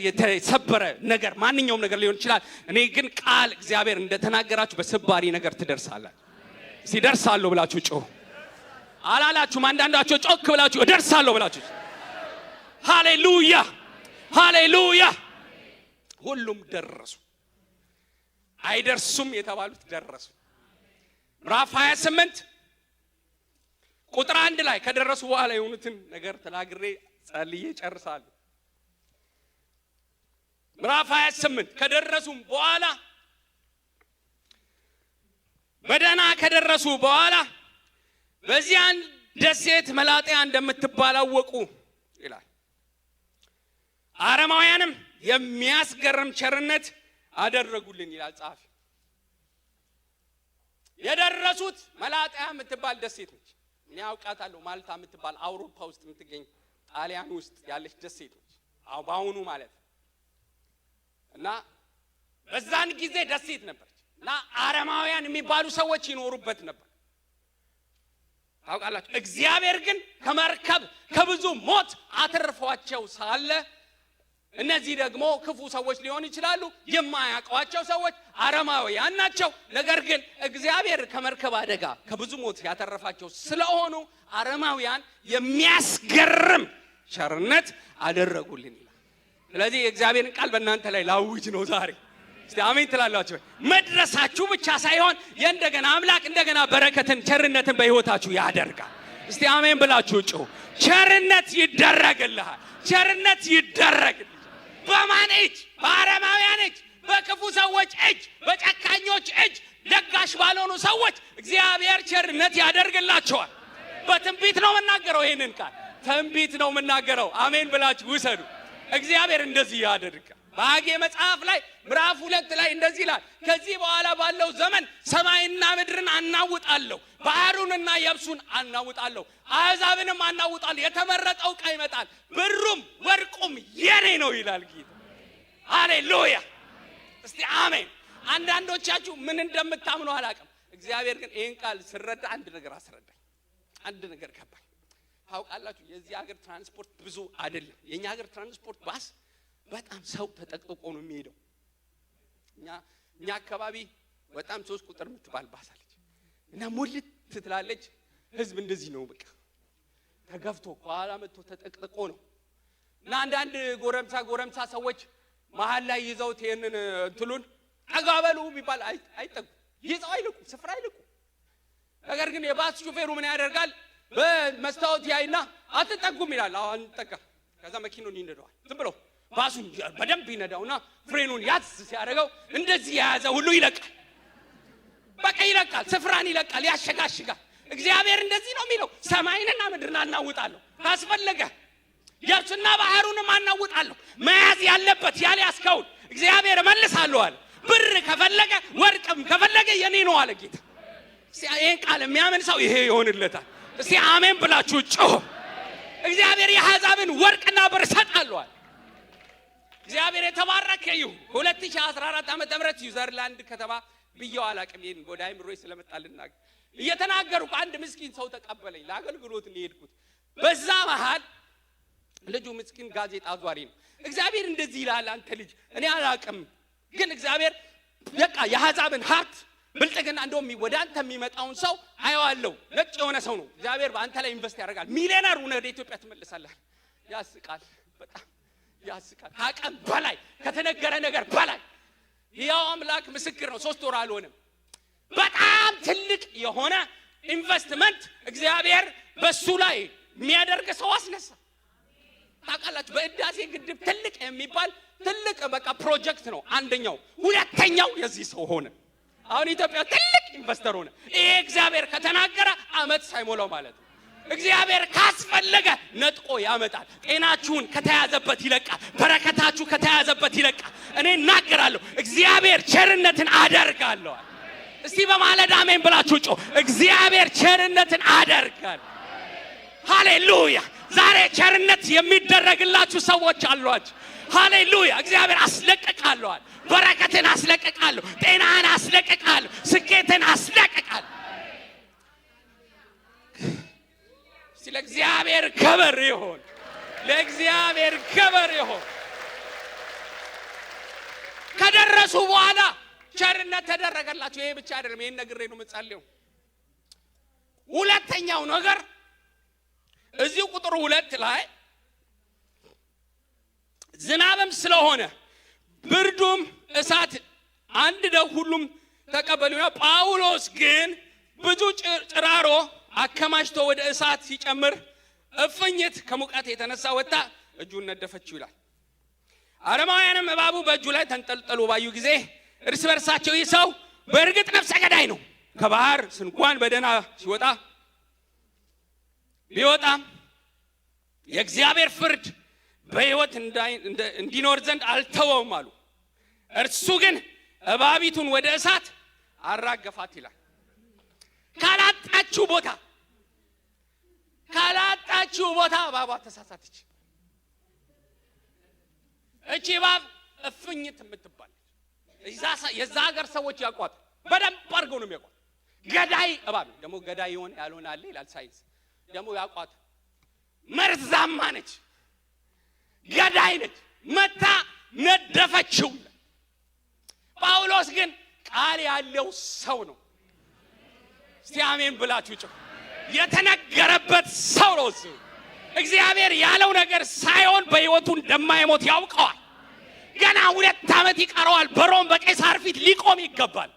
የተሰበረ ነገር፣ ማንኛውም ነገር ሊሆን ይችላል። እኔ ግን ቃል እግዚአብሔር እንደተናገራችሁ በስባሪ ነገር ትደርሳላችሁ። ሲደርሳለሁ ብላችሁ ጮህ አላላችሁም? አንዳንዳችሁ ጮክ ብላችሁ እደርሳለሁ ብላችሁ። ሃሌሉያ! ሁሉም ደረሱ። አይደርሱም የተባሉት ደረሱ። ምዕራፍ 28 ቁጥር 1 ላይ ከደረሱ በኋላ የሆኑትን ነገር ተናግሬ ጸልዬ ጨርሳለሁ። ምዕራፍ 28 ከደረሱም በኋላ በደህና ከደረሱ በኋላ በዚያን ደሴት መላጥያ እንደምትባል አወቁ ይላል። አረማውያንም የሚያስገርም ቸርነት አደረጉልን ይላል ጻፊ። የደረሱት መላጥያ የምትባል ደሴት ነች። እኔ አውቃታለሁ። ማልታ የምትባል አውሮፓ ውስጥ የምትገኝ ጣሊያን ውስጥ ያለች ደሴት ነች በአሁኑ ማለት እና በዛን ጊዜ ደሴት ነበረች እና አረማውያን የሚባሉ ሰዎች ይኖሩበት ነበር። ታውቃላችሁ። እግዚአብሔር ግን ከመርከብ ከብዙ ሞት አትርፏቸው ሳለ እነዚህ ደግሞ ክፉ ሰዎች ሊሆኑ ይችላሉ፣ የማያውቋቸው ሰዎች አረማውያን ናቸው። ነገር ግን እግዚአብሔር ከመርከብ አደጋ ከብዙ ሞት ያተረፋቸው ስለሆኑ አረማውያን የሚያስገርም ቸርነት አደረጉልን ይላል። ስለዚህ የእግዚአብሔርን ቃል በእናንተ ላይ ላውጅ ነው ዛሬ። እስቲ አሜን ትላላችሁ? መድረሳችሁ ብቻ ሳይሆን የእንደገና አምላክ እንደገና በረከትን ቸርነትን በህይወታችሁ ያደርጋል። እስቲ አሜን ብላችሁ ጮሁ። ቸርነት ይደረግልሃል። ቸርነት ይደረግልሃል። በማን እጅ? በአረማውያን እጅ፣ በክፉ ሰዎች እጅ፣ በጨካኞች እጅ፣ ለጋሽ ባልሆኑ ሰዎች እግዚአብሔር ቸርነት ያደርግላቸዋል። በትንቢት ነው የምናገረው። ይሄንን ቃል ትንቢት ነው የምናገረው። አሜን ብላችሁ ውሰዱ። እግዚአብሔር እንደዚህ ያደርጋል። በሐጌ መጽሐፍ ላይ ምዕራፍ 2 ላይ እንደዚህ ይላል፣ ከዚህ በኋላ ባለው ዘመን ሰማይና ምድርን አናውጣለሁ፣ ባህሩንና የብሱን አናውጣለሁ፣ አሕዛብንም አናውጣለሁ፣ የተመረጠው ዕቃ ይመጣል፣ ብሩም ወርቁም የኔ ነው ይላል ጌታ። ሃሌሉያ! እስቲ አሜን። አንዳንዶቻችሁ ምን እንደምታምኑ አላውቅም። እግዚአብሔር ግን ይሄን ቃል ስረዳ አንድ ነገር አስረዳኝ። አንድ ነገር ገባኝ። ታውቃላችሁ የዚህ ሀገር ትራንስፖርት ብዙ አይደለም። የኛ ሀገር ትራንስፖርት ባስ በጣም ሰው ተጠቅጥቆ ነው የሚሄደው። እኛ አካባቢ በጣም 3 ቁጥር የምትባል ባስ አለች እና ሙልት ትላለች። ህዝብ እንደዚህ ነው በቃ ተገፍቶ ኋላ መጥቶ ተጠቅጥቆ ነው እና አንዳንድ ጎረምሳ ሰዎች መሃል ላይ ይዘውት ይሄንን እንትሉን ጠጋበሉ ቢባል አይጠጉ፣ ይዘው አይልቁ፣ ስፍራ አይልቁ። ነገር ግን የባስ ሹፌሩ ምን ያደርጋል? በመስታወት ያይና አትጠጉም ይላል። አዎ አንጠጋ። ከዛ መኪናውን ይነዳዋል። ዝም ብሎ ባሱን በደንብ ይነዳውና ፍሬኑን ያዝ ሲያደርገው እንደዚህ የያዘ ሁሉ ይለቃል። በቃ ይለቃል፣ ስፍራን ይለቃል፣ ያሸጋሽጋል። እግዚአብሔር እንደዚህ ነው የሚለው፣ ሰማይንና ምድርን አናውጣለሁ፣ ካስፈለገ የብስና ባህሩንም አናውጣለሁ፣ መያዝ ያለበት ያልያዝከውን እግዚአብሔር እመልሳለሁ አለ። ብር ከፈለገ ወርቅም ከፈለገ የኔ ነው አለ ጌታ። ይሄን ቃል የሚያምን ሰው ይሄ ይሆንለታል። እስቲ አሜን ብላችሁ ጮህ። እግዚአብሔር የአሕዛብን ወርቅና ብር ሰጣለሁ አለ። እግዚአብሔር የተባረከ ይሁን። 2014 ዓመተ ምህረት ዩዘርላንድ ከተማ ብየው አላቅም። ይሄን ወደ አይምሮዬ ስለመጣልና እየተናገሩ አንድ ምስኪን ሰው ተቀበለኝ። ለአገልግሎት ነው የሄድኩት። በዛ መሃል ልጁ ምስኪን ጋዜጣ አዟሪ ነው። እግዚአብሔር እንደዚህ ይላል፣ አንተ ልጅ እኔ አላቅም፣ ግን እግዚአብሔር በቃ የአሕዛብን ሀብት ብልጥግና እንደውም ወደ አንተ የሚመጣውን ሰው አየዋለሁ። ነጭ የሆነ ሰው ነው። እግዚአብሔር በአንተ ላይ ኢንቨስት ያደርጋል። ሚሊዮነር ሆነህ ወደ ኢትዮጵያ ትመለሳለህ። ያስቃል፣ በጣም ያስቃል። ከአቅም በላይ ከተነገረ ነገር በላይ ያው አምላክ ምስክር ነው። 3 ወር አልሆነም። በጣም ትልቅ የሆነ ኢንቨስትመንት እግዚአብሔር በሱ ላይ የሚያደርግ ሰው አስነሳ። ታውቃላችሁ በህዳሴ ግድብ ትልቅ የሚባል ትልቅ በቃ ፕሮጀክት ነው አንደኛው። ሁለተኛው የዚህ ሰው ሆነ። አሁን ኢትዮጵያ ትልቅ ኢንቨስተር ሆነ። ይሄ እግዚአብሔር ከተናገረ አመት ሳይሞላው ማለት ነው። እግዚአብሔር ካስፈለገ ነጥቆ ያመጣል። ጤናችሁን ከተያዘበት ይለቃል። በረከታችሁ ከተያዘበት ይለቃል። እኔ እናገራለሁ እግዚአብሔር ቸርነትን አደርጋለሁ። እስቲ በማለዳ አሜን ብላችሁ ጮህ። እግዚአብሔር ቸርነትን አደርጋለሁ። ሃሌሉያ! ዛሬ ቸርነት የሚደረግላችሁ ሰዎች አሏችሁ። ሃሌሉያ! እግዚአብሔር አስለቅቃለሁ፣ በረከትን አስለቅቃለሁ፣ ጤናን አስለቅቃለሁ፣ ስኬትን አስለቅቃለሁ። ለእግዚአብሔር ክብር ይሁን፣ ለእግዚአብሔር ክብር ይሁን። ከደረሱ በኋላ ቸርነት ተደረገላችሁ። ይሄ ብቻ አይደለም፣ ይሄን ነግሬ ነው የምጸልየው። ሁለተኛው ነገር እዚህ ቁጥር 2 ላይ ዝናብም ስለሆነ ብርዱም እሳት አንድ ነው፣ ሁሉም ተቀበሉና ጳውሎስ ግን ብዙ ጭራሮ አከማችቶ ወደ እሳት ሲጨምር እፍኝት ከሙቀት የተነሳ ወጣ እጁን ነደፈችው ይላል። አረማውያንም እባቡ በእጁ ላይ ተንጠልጥሎ ባዩ ጊዜ እርስ በርሳቸው ይህ ሰው በእርግጥ ነፍሰ ገዳይ ነው፣ ከባህር እንኳን በደህና ቢወጣም የእግዚአብሔር ፍርድ በሕይወት እንዲኖር ዘንድ አልተወውም አሉ። እርሱ ግን እባቢቱን ወደ እሳት አራገፋት ይላል። ካላጣችሁ ቦታ እባቧ ተሳሳተች። እቺ እባብ እፍኝት የምትባል የዛ ሀገር ሰዎች ያውቋት፣ በደንብ አድርገው ነው የሚያውቋት። ገዳይ እባብ ደግሞ ገዳይ የሆነ ያልሆነ አለ ይላል ሳይንስ። ደግሞ ያውቋት መርዛማ ነች፣ ገዳይ ነች። መታ ነደፈችው። ጳውሎስ ግን ቃል ያለው ሰው ነው። እስቲ አሜን ብላችሁ ጮህ። የተነገረበት ሰው ነው እሱ። እግዚአብሔር ያለው ነገር ሳይሆን በሕይወቱ እንደማይሞት ያውቀዋል። ገና 2 ዓመት ይቀረዋል። በሮም በቄሳር ፊት ሊቆም ይገባል።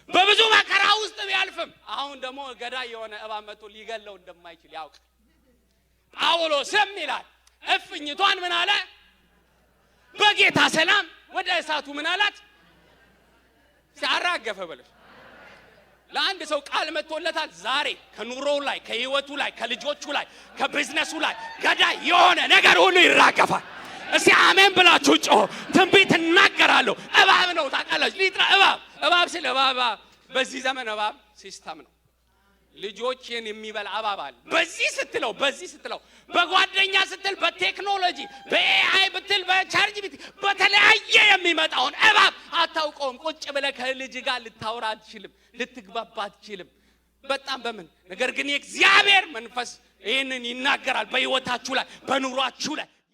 በብዙ መከራ ውስጥ ቢያልፍም አሁን ደግሞ ገዳይ የሆነ እባብ መጥቶ ሊገለው እንደማይችል ያውቅ። ጳውሎስም ይላል እፍኝቷን ምን አለ? በጌታ ሰላም ወደ እሳቱ ምን አላት? ሲያራገፈ በለሽ። ለአንድ ሰው ቃል መጥቶለታል ዛሬ ከኑሮው ላይ፣ ከህይወቱ ላይ፣ ከልጆቹ ላይ፣ ከቢዝነሱ ላይ ገዳይ የሆነ ነገር ሁሉ ይራገፋል። እስቲ አሜን ብላችሁ ጮሁ። ትንቢት እናገራለሁ። እባብ ነው ታውቃላችሁ። ሊጥራ እባብ ስለ እባብ በዚህ ዘመን እባብ ሲስተም ነው። ልጆችን የሚበላ እባብ አለ። በዚህ ስትለው በጓደኛ ስትል በቴክኖሎጂ በኤአይ ብትል በቻርጅ ቢት በተለያየ የሚመጣውን እባብ አታውቀውም። ቁጭ ብለህ ከልጅ ጋር ልታወራ አትችልም፣ ልትግባባ አትችልም። በጣም በምን ነገር ግን የእግዚአብሔር መንፈስ ይህንን ይናገራል በህይወታችሁ ላይ በኑሯችሁ ላይ